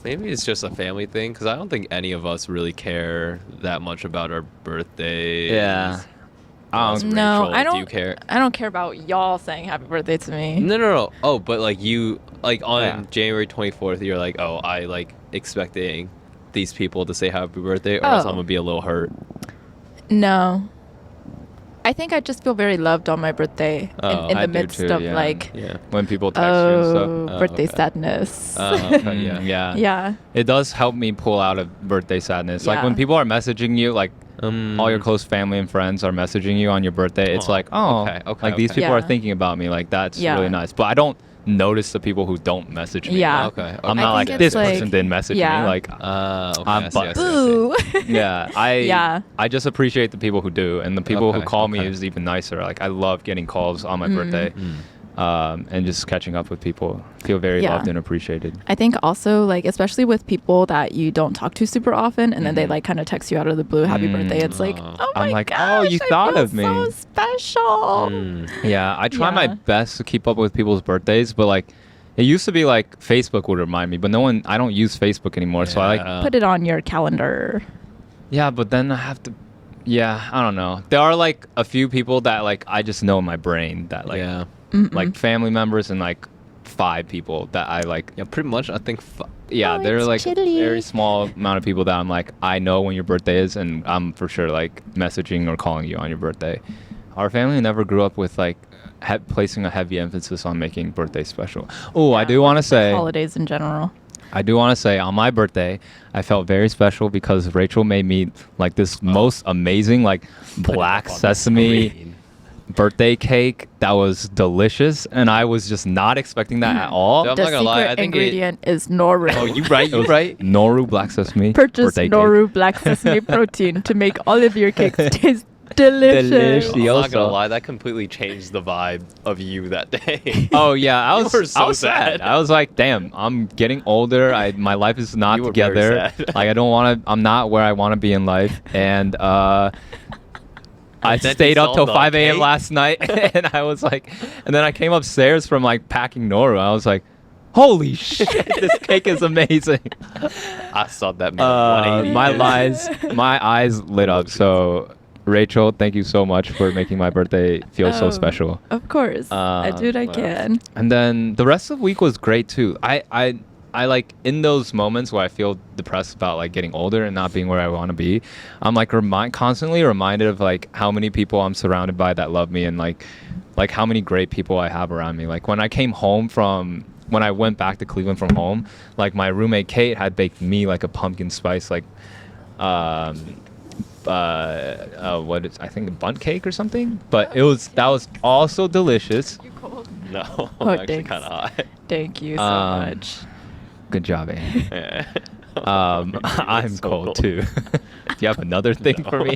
Maybe it's just a family thing, because I don't think any of us really care that much about our birthdays. Yeah. Unless No, Rachel, I do don't. you care? I don't care about y'all saying happy birthday to me. No. Oh, but like you, like on Yeah. January 24th, you're like, oh, I like expecting these people to say happy birthday, or else Oh. I'm gonna be a little hurt. No. I think I just feel very loved on my birthday Oh, in I the do midst too, of yeah. like, Yeah. When people text you and oh, stuff. Oh, birthday okay. sadness. Okay, yeah. Yeah. Yeah. It does help me pull out of birthday sadness. Like Yeah. when people are messaging you, like all your close family and friends are messaging you on your birthday, it's Aw, like, oh, okay, like these okay. people are Yeah. thinking about me. Like that's Yeah. really nice. But I don't notice the people who don't message me. Yeah. Okay. I'm I not like, think this it's person like- didn't message yeah. me. Like, Okay. I'm I see, I see, I see. Boo. yeah, Yeah. I just appreciate the people who do, and the people who Okay, call me okay. is even nicer. Like I love getting calls on my birthday, and just catching up with people. Feel very Yeah. loved and appreciated. I think also like especially with people that you don't talk to super often, and then they like kind of text you out of the blue, happy birthday. It's like, Oh. oh my I'm like, gosh, oh, you I thought feel of me. So special. Mm. Yeah, I try my Yeah. best to keep up with people's birthdays, but like It used to be like Facebook would remind me, but I don't use Facebook anymore. So I like, Put it on your calendar. yeah, but then I have to, yeah, I don't know. There are like a few people that like I just know in my brain that like, Yeah. like family members and like 5 people that I like. Yeah, pretty much. I think. Yeah, Oh, they're it's like chilly. a very small amount of people that I'm like, I know when your birthday is, and I'm for sure like messaging or calling you on your birthday. Our family never grew up with like placing a heavy emphasis on making birthday special. Oh, I do want to say, holidays in general. I do want to say on my birthday, I felt very special because Rachel made me like this most amazing like black sesame birthday cake that was delicious, and I was just not expecting that at all. I'm The not gonna lie, secret I think ingredient is Noru. Oh, you right, you right. Noru black sesame Purchase birthday Noru cake. black sesame protein to make all of your cakes taste delicious. I'm not gonna Also- lie, that completely changed the vibe of you that day. Oh yeah, I was were so I was sad. sad. I was like, damn, I'm getting older. My life is not You were very together. sad. Like I don't want to. I'm not where I want to be in life, and I then stayed you up saw till the 5 a.m. cake? last night, and I was like, and then I came upstairs from like packing Noru. I was like, holy shit, this cake is amazing. I saw that. 180. My eyes lit up. So, Rachel, thank you so much for making my birthday feel so special. Of course. I do what I well. can. And then the rest of the week was great too. I like in those moments where I feel depressed about like getting older and not being where I want to be. I'm like constantly reminded of like how many people I'm surrounded by that love me, and like how many great people I have around me. Like when I went back to Cleveland from home, like my roommate Kate had baked me like a pumpkin spice like what is, I think a bundt cake or something, but that was also delicious. You cold? No, Oh, I'm actually thanks. kind of hot. Thank you so Um, much. Good job, Annie. Yeah. I'm so cold too. Do you have another thing for me?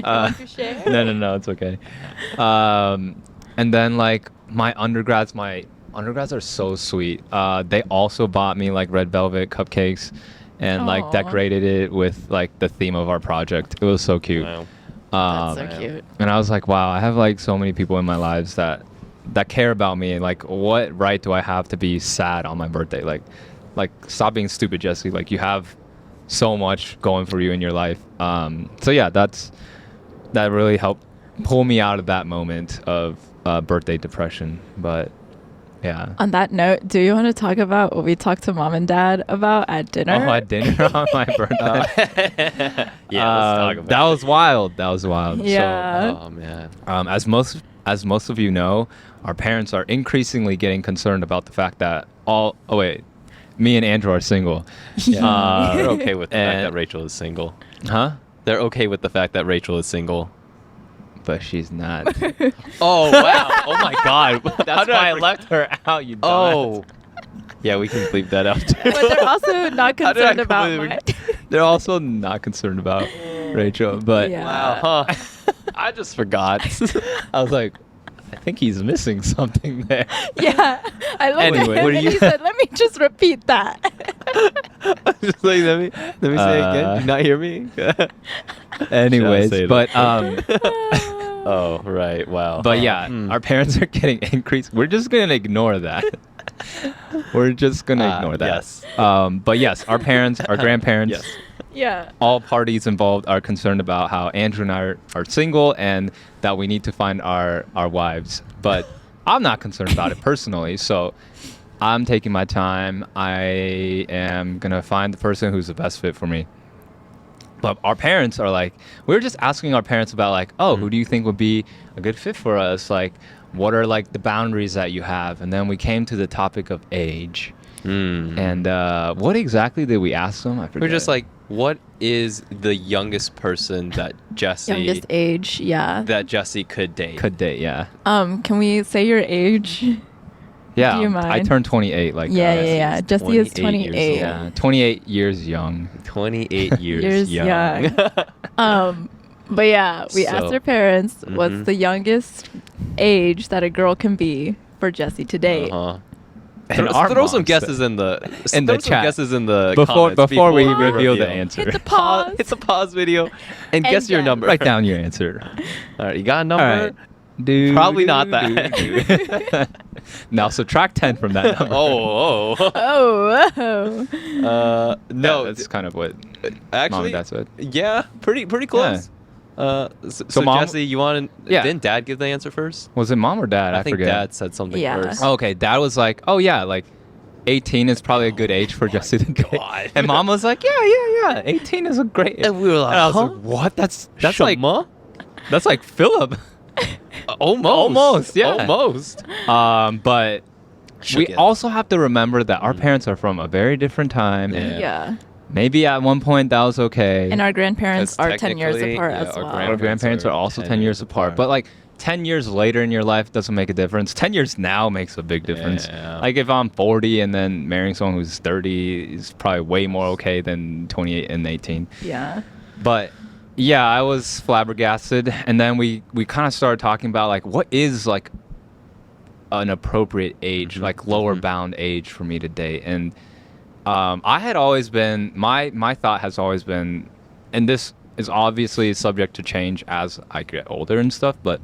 No, it's okay. And then like my undergrads are so sweet. They also bought me like red velvet cupcakes and like Aw. decorated it with like the theme of our project. It was so cute. Wow. That's so cute. And I was like, wow, I have like so many people in my lives that care about me. Like, what right do I have to be sad on my birthday? Like stop being stupid, Jesse. Like you have so much going for you in your life. So yeah, that really helped pull me out of that moment of birthday depression. But yeah. On that note, do you want to talk about what we talked to mom and dad about at dinner? Oh, at dinner on my birthday. Yeah, let's talk about that was wild. That was wild. Yeah. Oh man. So, as most of you know, our parents are increasingly getting concerned about the fact that me and Andrew are single. They're okay with the fact and- that Rachel is single. Huh? They're okay with the fact that Rachel is single. But she's not. Oh wow! Oh my God! That's why I left her out, you dumbass. Oh. Yeah, we can bleep that out. Too. But they're also not How did I concerned about completely mine. They're also not concerned about Rachel, but Yeah. Wow, huh? I just forgot. I was like, I think he's missing something there. Yeah. I looked Anyway, at what him do and you- he said, let me just repeat that. Just like, let me say it again. Did you not hear me? Anyways, say but Oh right! Wow. but yeah, Hmm. our parents are getting increased. We're just gonna ignore that. We're just gonna ignore that. Yes. But yes, our parents, our grandparents, Yes. Yeah. all parties involved are concerned about how Andrew and I are single and that we need to find our wives. But I'm not concerned about it personally, so I'm taking my time. I am gonna find the person who's the best fit for me. But our parents are like, we were just asking our parents about like, oh, who do you think would be a good fit for us? Like, what are like the boundaries that you have? And then we came to the topic of age. And what exactly did we ask them? I forget. We're just like, what is the youngest person that Jesse Youngest age, yeah. could date? could date, yeah. Can we say your age? Yeah, Do you I mind? turned 28. Like Yeah. Jesse is 28 years 28. old. Yeah, 28 years young. 28 years, Years young. But yeah, we asked So- our parents Mhm. what's the youngest age that a girl can be for Jesse to date. Uh-huh. And Throw, our throw some mom guesses said- in the in the throw some chat. guesses in the Before comments we we reveal the Hit answer. the pause. Hit the pause video and And guess your guess. number. Write down your answer. All right, you got a number? All right. Probably not that. Now subtract 10 from that number. Oh, oh. Oh, whoa. No, that's kind of what actually, mom and dad said. yeah, pretty close. So mom- Jesse, you want to? Yeah. Didn't Dad give the answer first? Was it mom or dad? I think forget. Dad said something Yeah. first. Oh, okay, dad was like, oh yeah, like 18 is probably a good age for Jesse to date. God. And mom was like, yeah, 18 is a great age. And we were like, And I was huh? like, what? That's like Shama? that's like Philip. Almost. yeah. Almost. But Shook we it. also have to remember that our parents are from a very different time. Yeah. And Yeah. maybe at one point that was okay. And our grandparents 'Cause are 10 years technically, apart yeah, as our well. our grandparents are also 10 years apart. But like 10 years later in your life doesn't make a difference. 10 years now makes a big difference. Yeah. Like if I'm 40 and then marrying someone who's 30 is probably way more okay than 28 and 18. Yeah. But yeah, I was flabbergasted. And then we kind of started talking about like what is like an appropriate age, like lower bound age for me to date. And I had always been, my thought has always been, and this is obviously subject to change as I get older and stuff, but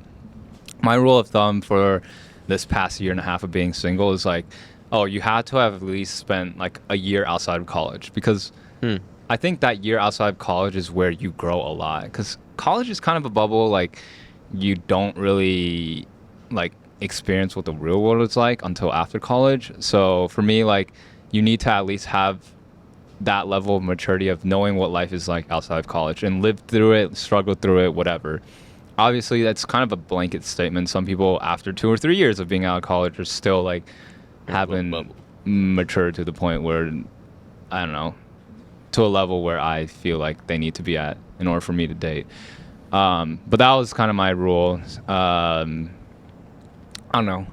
my rule of thumb for this past year and a half of being single is like, oh, you had to have at least spent like a year outside of college, because I think that year outside of college is where you grow a lot, because college is kind of a bubble. Like you don't really like experience what the real world is like until after college. So for me, like you need to at least have that level of maturity of knowing what life is like outside of college and live through it, struggle through it, whatever. Obviously, that's kind of a blanket statement. Some people, after 2 or 3 years of being out of college, are still like haven't matured to the point where, I don't know, to a level where I feel like they need to be at in order for me to date. But that was kind of my rule. I don't know.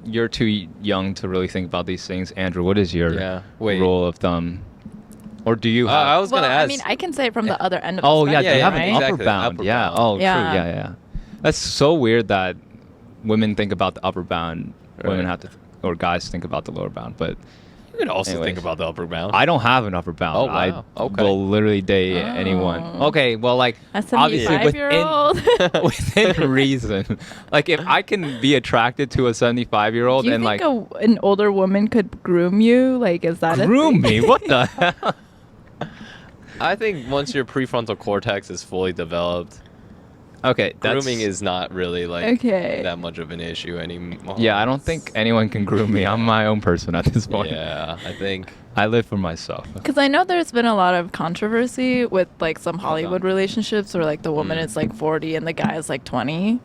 You're too young to really think about these things. Andrew, what is your rule of thumb? Or do you have... I was Well, going to ask. I mean, I can say it from the other end of the Oh, yeah, spectrum, they have right? an upper Exactly, bound. upper Yeah. bound. Oh, Yeah. true. Yeah. That's so weird that women think about the upper bound. Women Right. have to... Or guys think about the lower bound. But You could also Anyways. think about the upper bound. I don't have an upper bound. Oh, wow. I Okay. will literally date anyone. Oh. Okay, well, like, A obviously 75-year-old. within reason. Like, if I can be attracted to a 75-year-old Do you and, think like, an older woman could groom you? Like, is that groom a thing? me? What the hell? I think once your prefrontal cortex is fully developed, Okay, that's... grooming is not really like Okay. that much of an issue anymore. Yeah, I don't think anyone can groom me. I'm my own person at this point. Yeah, I think. I live for myself. Because I know there's been a lot of controversy with like some Hollywood relationships where like the woman is like 40 and the guy is like 20.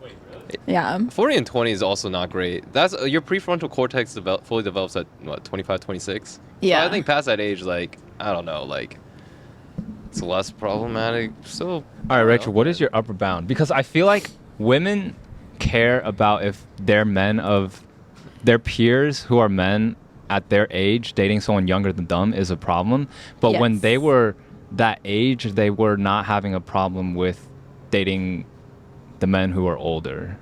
Yeah. 40 and 20 is also not great. That's your prefrontal cortex fully develops at what, 25, 26? Yeah. So I think past that age, like, I don't know, like, it's less problematic. Still. All right, Rachel, what is your upper bound? Because I feel like women care about if their men of their peers who are men at their age dating someone younger than them is a problem. But when Yes. they were that age, they were not having a problem with dating the men who are older.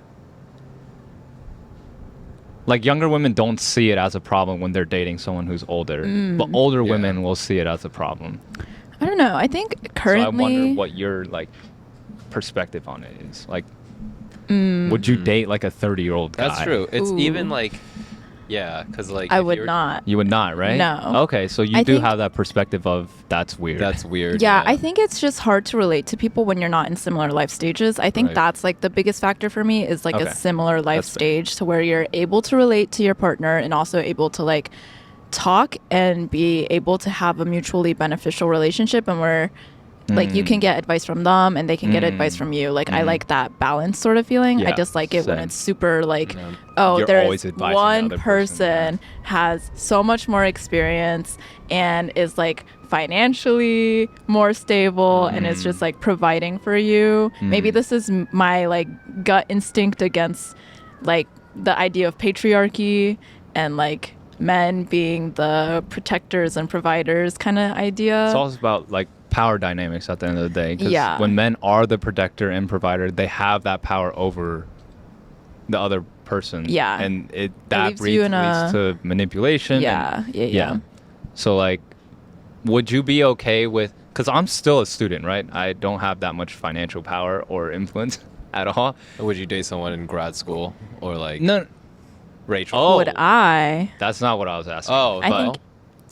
Like, younger women don't see it as a problem when they're dating someone who's older, but older Yeah. women will see it as a problem. I don't know. I think currently. So I wonder what your like perspective on it is. Like, would you date like a 30-year-old guy? That's true. It's Ooh. even like, yeah, because like. I if would you're- not. You would not, right? No. Okay, so you I do think- have that perspective of that's weird. That's weird. Yeah, I think it's just hard to relate to people when you're not in similar life stages. I think Right. that's like the biggest factor for me is like Okay. a similar life That's fair. stage to where you're able to relate to your partner and also able to like talk and be able to have a mutually beneficial relationship and where like you can get advice from them and they can get advice from you. Like I like that balance sort of feeling. I Yeah, just like it when same. it's super like, Yeah. oh, You're there's always advising the one other person, person has so much more experience and is like financially more stable and is just like providing for you. Maybe this is my like gut instinct against like the idea of patriarchy and like men being the protectors and providers kind of idea. It's also about like power dynamics at the end of the day. 'Cause Yeah. when men are the protector and provider, they have that power over the other person. Yeah. And It that leaves you in leads a- to manipulation. Yeah, and- yeah. So like, would you be okay with? Because I'm still a student, right? I don't have that much financial power or influence at all. Would you date someone in grad school or like? No, Rachel. Oh. Would I? That's not what I was asking. Oh, I but think-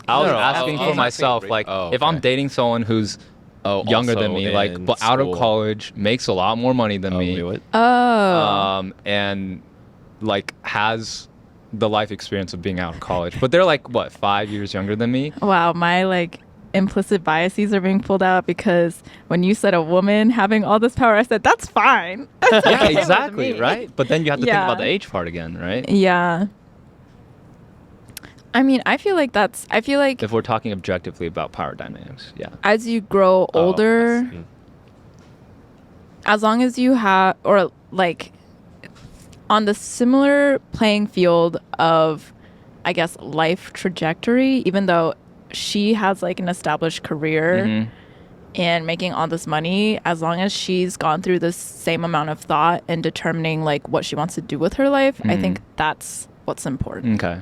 I was No, no, asking I for was myself. asking Like, Rachel. if I'm Okay. dating someone who's younger than also me, like, in but out of school. college, makes a lot more money than me, Wait, what? Oh. and like has the life experience of being out of college, but they're like what 5 years younger than me. Wow, my like implicit biases are being pulled out because when you said a woman having all this power, I said that's fine. That's Yeah, okay with exactly, me. right? But then you have to think about Yeah. the age part again, right? Yeah. I mean, I feel like If we're talking objectively about power dynamics, yeah. as you grow Oh, older, Mm. as long as you have, or like on the similar playing field of, I guess, life trajectory, even though she has like an established career Mhm. and making all this money, as long as she's gone through the same amount of thought and determining like what she wants to do with her life, I think that's what's important. Okay.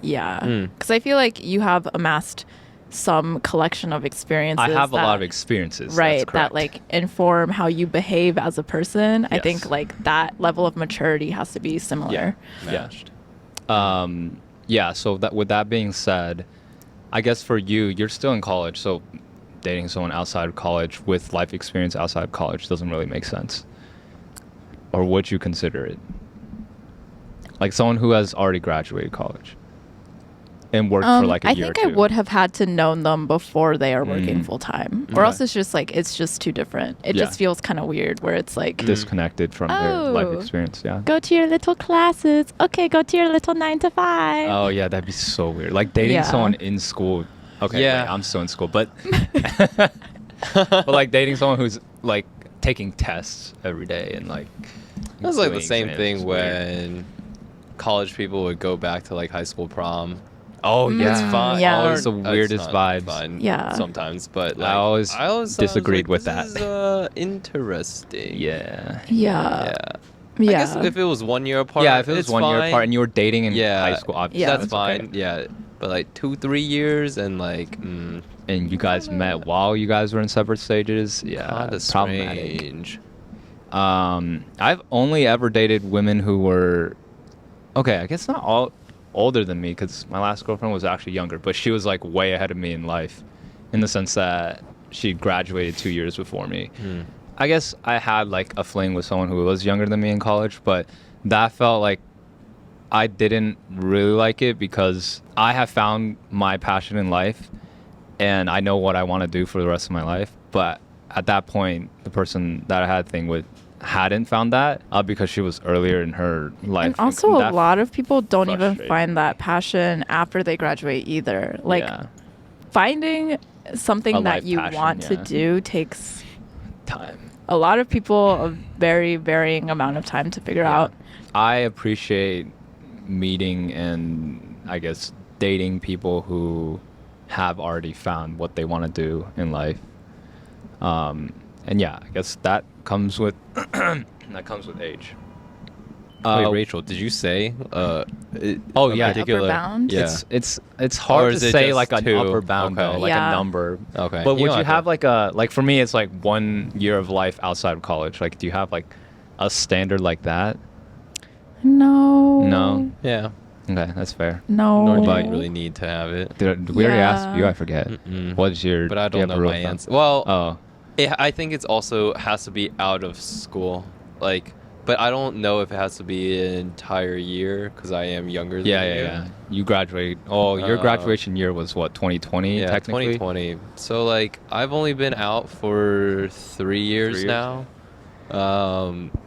Yeah. Mm. Because I feel like you have amassed some collection of experiences. I have a lot that- of experiences. right, that's that correct. like inform how you behave as a person. I Yes. think like that level of maturity has to be similar. Matched. Yeah, so that with that being said, I guess for you, you're still in college, so dating someone outside of college with life experience outside of college doesn't really make sense. Or would you consider it? Like someone who has already graduated college and worked for like a I year think or I two. would have had to known them before they are working Mm. full time, or Okay. else it's just like it's just too different. It Yeah. just feels kind of weird where it's like disconnected from their life Oh. experience, yeah. go to your little classes. Okay, go to your little 9 to 5. Oh yeah, that'd be so weird. Like dating Yeah. someone in school. Okay, Yeah. wait, I'm still in school, but but like dating someone who's like taking tests every day and like It was like the doing same exams thing is weird. when college people would go back to like high school prom. Oh yeah, It's fine. yeah. Always the Or- it's weirdest not vibes. fine Yeah. sometimes, but like, I always thought it was disagreed like, with this that. Is, interesting. Yeah. Yeah. Yeah. Yeah. I guess if it was 1 year apart, Yeah, if it was it's 1 year fine. apart and you were dating in Yeah. high school, obviously Yeah. that's okay. fine. Yeah, but like 2-3 years and like And you guys met while you guys were in separate stages. Yeah, kind of it's problematic. strange. I've only ever dated women who were, okay, I guess not all older than me because my last girlfriend was actually younger, but she was like way ahead of me in life in the sense that she graduated 2 years before me. I guess I had like a fling with someone who was younger than me in college, but that felt like I didn't really like it because I have found my passion in life and I know what I want to do for the rest of my life. But at that point, the person that I had a thing with hadn't found that because she was earlier in her life. And also, a that lot of people don't even frustrated. find that passion after they graduate either. Like, yeah, finding something A that life you passion, want to yeah. do takes time. a lot of people a very varying amount of time to figure out. I appreciate meeting and I guess dating people who have already found what they want to do in life. And yeah, I guess that comes with age. Wait, Rachel, did you say? Oh, a yeah. particular. Upper bound? Yeah. It's hard Or to is it say just like an two? upper bound Okay. though, like Yeah. a number. Okay. But would don't you have to- like a like for me it's like 1 year of life outside of college. Like do you have like a standard like that? No. No. Yeah. Okay, that's fair. No. Nor do But- you really need to have it. Did we already asked you? Yeah. I forget. Mm-mm. What's your? But I do you don't have a know rule my of thumb? answer. Well, Oh. I think it's also has to be out of school, like. But I don't know if it has to be an entire year because I am younger than Yeah, you. yeah, yeah. You graduate. Oh, your graduation year was what? 2020. Yeah, technically. 2020. So like I've only been out for 3 years, 3 years? now.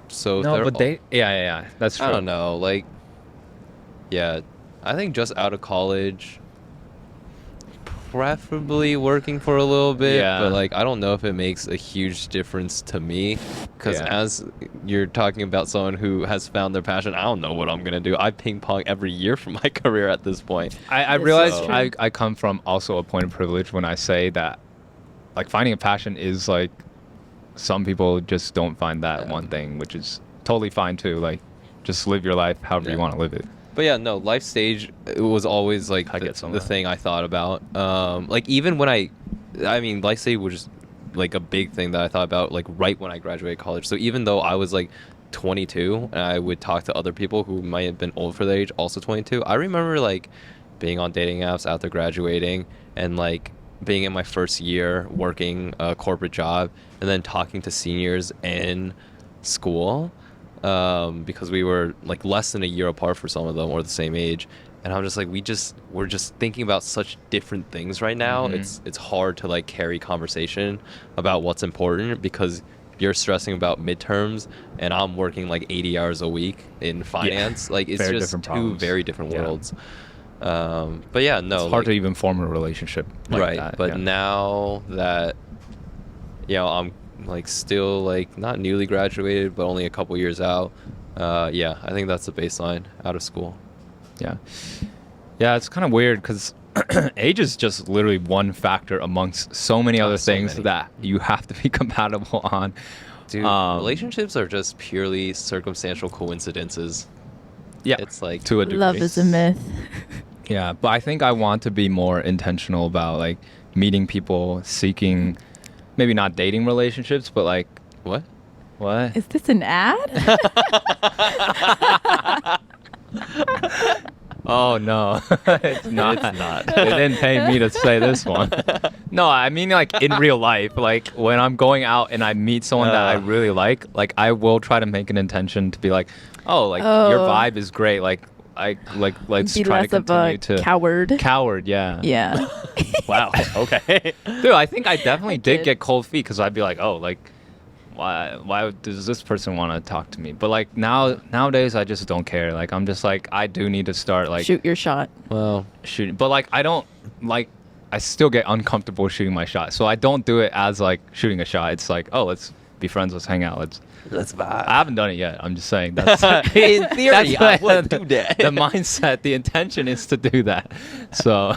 So No, they're but all- they. Yeah. That's true. I don't know. Like, yeah, I think just out of college, preferably working for a little bit. Yeah. But like, I don't know if it makes a huge difference to me, because Yeah. as you're talking about someone who has found their passion, I don't know what I'm gonna do. I ping pong every year for my career at this point. I This realize is true. I come from also a point of privilege when I say that, like finding a passion is like, some people just don't find that Yeah. one thing, which is totally fine too. Like, just live your life however you Yeah. want to live it. But yeah, no, life stage it was always like I get some the of that. thing I thought about. Like even when I mean, life stage was just like a big thing that I thought about like right when I graduated college. So even though I was like 22, and I would talk to other people who might have been old for their age, also 22. I remember like being on dating apps after graduating and like being in my first year working a corporate job and then talking to seniors in school, because we were like less than a year apart for some of them or the same age. And I'm just like, we're just thinking about such different things right now. It's hard to like carry conversation about what's important because you're stressing about midterms and I'm working like 80 hours a week in finance. Like it's Very just different two problems. very different Yeah. worlds. But yeah, no, It's hard like, to even form a relationship like right. that. But yeah. now that, you know, I'm like still like not newly graduated, but only a couple years out. Yeah, I think that's the baseline out of school. Yeah. Yeah, it's kind of weird because age is just literally one factor amongst so many other so things many. that you have to be compatible on. Dude, relationships are just purely circumstantial coincidences. Yeah. It's like to a degree. Love is a myth. Yeah, but I think I want to be more intentional about like meeting people, seeking maybe not dating relationships, but like what? what? Is this an ad? Oh no, it's not. It's not. They didn't pay me to say this one. No, I mean like in real life, like when I'm going out and I meet someone that I really like I will try to make an intention to be like, oh, like your Oh. vibe is great. Like let's Be try less to of continue a to coward. Coward, yeah. Yeah. Wow. Okay. Dude, I think I definitely did did. get cold feet because I'd be like, oh, like, why does this person want to talk to me? But like nowadays, I just don't care. Like I'm just like I do need to start like Shoot your shot. Well, shooting, but like I don't like. I still get uncomfortable shooting my shot, so I don't do it as like shooting a shot. It's like, oh, let's be friends, let's hang out, let's vibe. I haven't done it yet. I'm just saying that's In theory, I would do that. The mindset, the intention is to do that. So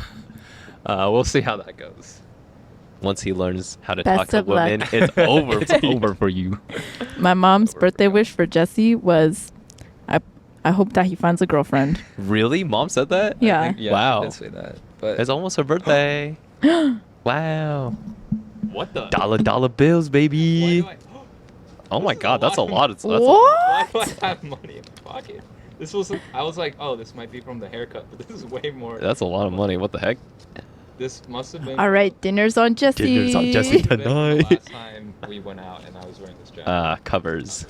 we'll see how that goes. Once he learns how to Best talk to of luck. women, it's over. It's over for you. My mom's birthday wish for Jesse was, I hope that he finds a girlfriend. Really? Mom said that? Yeah. Wow. I did say that. But It's almost her birthday. Wow. what the Dollar bills, baby. Oh my God, that's a lot. That's What? Why do I have money in my pocket? This was. I was like, oh, this might be from the haircut, but this is way more. that's a lot of money. What the heck? This must have been. All right, dinner's on Jesse. Dinner's on Jesse. Must have been the Tonight. last time we went out and I was wearing this jacket. Covers.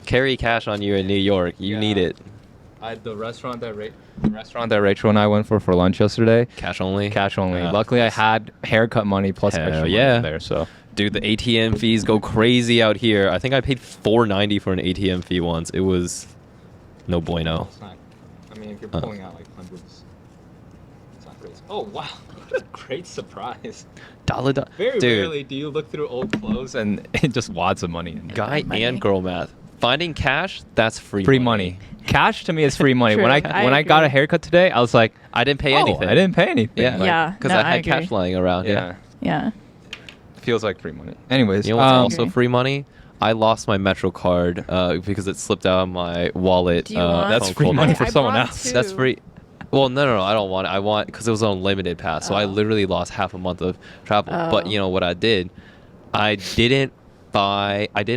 Carry cash on you in New York. You Yeah. need it. The restaurant that Rachel and I went for lunch yesterday. Cash only. Cash only. Ah, Luckily, I nice. had haircut money plus Hell extra yeah. money there. So Dude, the ATM fees go crazy out here. I think I paid $4.90 for an ATM fee once. It was no bueno. it's not. I mean, if you're Uh. pulling out like hundreds, it's not crazy. Oh wow, what a great surprise! Dollar. Very Dude, rarely do you look through old clothes and it just wads of money in there. guy Money. and girl math. Finding cash, that's free. Free money. Cash to me is free money. True, When I I got a agree. haircut today, I was like, I didn't pay oh, anything. I didn't pay anything. Yeah. Like, Yeah. Because No, I had agree. cash lying around. yeah. Yeah. Feels like free money. Anyways, You know what's also agree. free money? I lost my Metro card because it slipped out of my wallet. Do you want- That's phone free call. money for I someone brought else. two. That's free. Well, no, I don't want it. I want because it was on limited pass, so I Oh. literally lost half a month of travel. But Oh. you know what I did? I didn't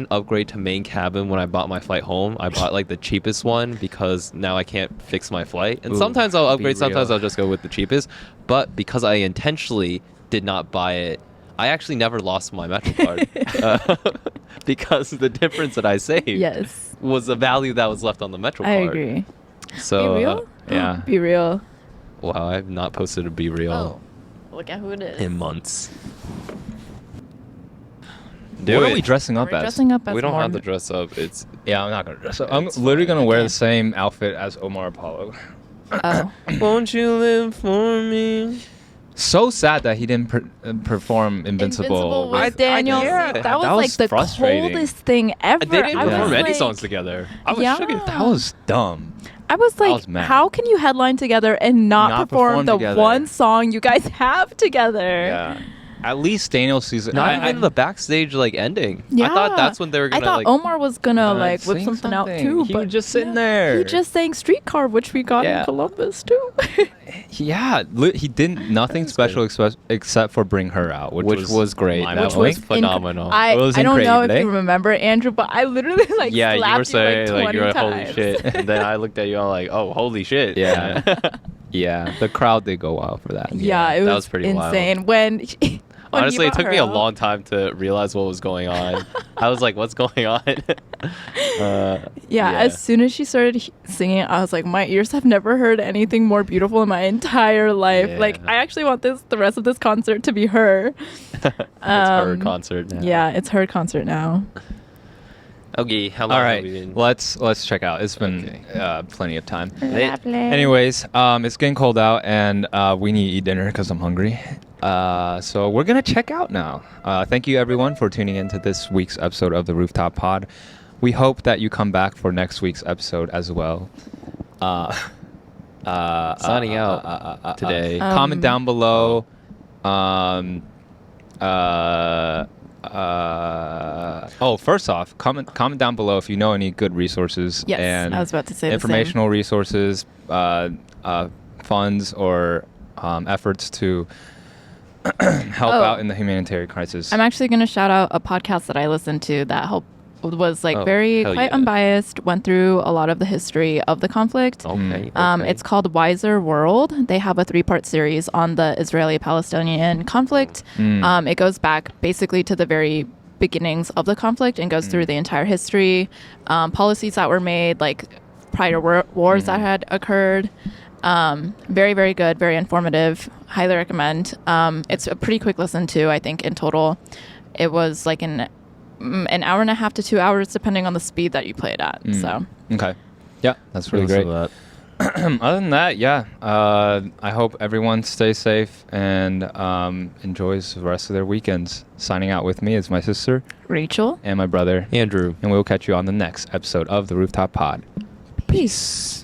upgrade to main cabin when I bought my flight home. I bought like the cheapest one because now I can't fix my flight. And Ooh, sometimes I'll be upgrade, sometimes real. I'll just go with the cheapest. But because I intentionally did not buy it, I actually never lost my Metro card because the difference that I saved Yes. was the value that was left on the Metro I card. agree. So Be real? yeah. Be real. wow, I've not posted a Be Real Oh. Look at who it is. in months. What are we dressing up We're as? dressing up as We don't have to Mormon. dress up. It's Yeah, I'm not gonna dress up. I'm It's literally fine. gonna wear Okay. the same outfit as Omar Apollo. Oh. won't you live for me? So sad that he didn't perform Invincible. was with- Daniel. yeah, that that was was like the frustrating. coldest thing ever. They didn't I was perform any like- songs together. I was Yeah. shook. That was dumb. I was like, was mad. how can you headline together and not Not perform perform the together. one song you guys have together? Yeah. at least Daniel sees it. Not even the backstage like ending. I thought that's when they were I gonna thought like. Omar was gonna like whip sing something out something. too. He but was just sitting there. He just sang Streetcar, which we got Yeah. in Columbus too. Yeah, he did nothing special except for bring her out, Which was great. mind That blowing. was phenomenal. I was don't know if incredible. you remember, Andrew, but I literally like Yeah, you were slapped saying you like 20 like, you're times. holy shit, and then I looked at you, I'm like, oh, holy shit. Yeah. Yeah, the crowd did go wild for that. Yeah, it that was was pretty wild. insane. When Honestly, it took me a out. long time to realize what was going on. I was like, what's going on? Yeah, as soon as she started singing, I was like, my ears have never heard anything more beautiful in my entire life. Yeah. Like, I actually want the rest of this concert to be her. It's her concert now. Yeah, it's her concert now. Okay, how long All have right, we been? let's check out. It's been Okay. plenty of time. Lovely. Anyways, it's getting cold out, and we need to eat dinner because I'm hungry. So we're gonna check out now. Thank you everyone for tuning into this week's episode of the Rooftop Pod. We hope that you come back for next week's episode as well. Signing out today. Comment down below. First off, comment down below if you know any good resources Yes, and I was about to say the same. informational resources, funds, or efforts to help Oh. out in the humanitarian crisis. I'm actually going to shout out a podcast that I listened to that was like Oh, very hell quite yeah. unbiased, went through a lot of the history of the conflict. Okay. It's called Wiser World. They have a 3-part series on the Israeli-Palestinian conflict. It goes back basically to the very beginnings of the conflict and goes through the entire history, policies that were made, like prior wars that had occurred. Very, very good, very informative. Highly recommend. It's a pretty quick listen too. I think in total, it was like an hour and a half to 2 hours, depending on the speed that you play it at. So Okay. Yeah, that's really great. Other than that, yeah, I hope everyone stays safe and enjoys the rest of their weekends. Signing out with me is my sister Rachel, and my brother, Andrew. and we will catch you on the next episode of the Rooftop Pod. Peace.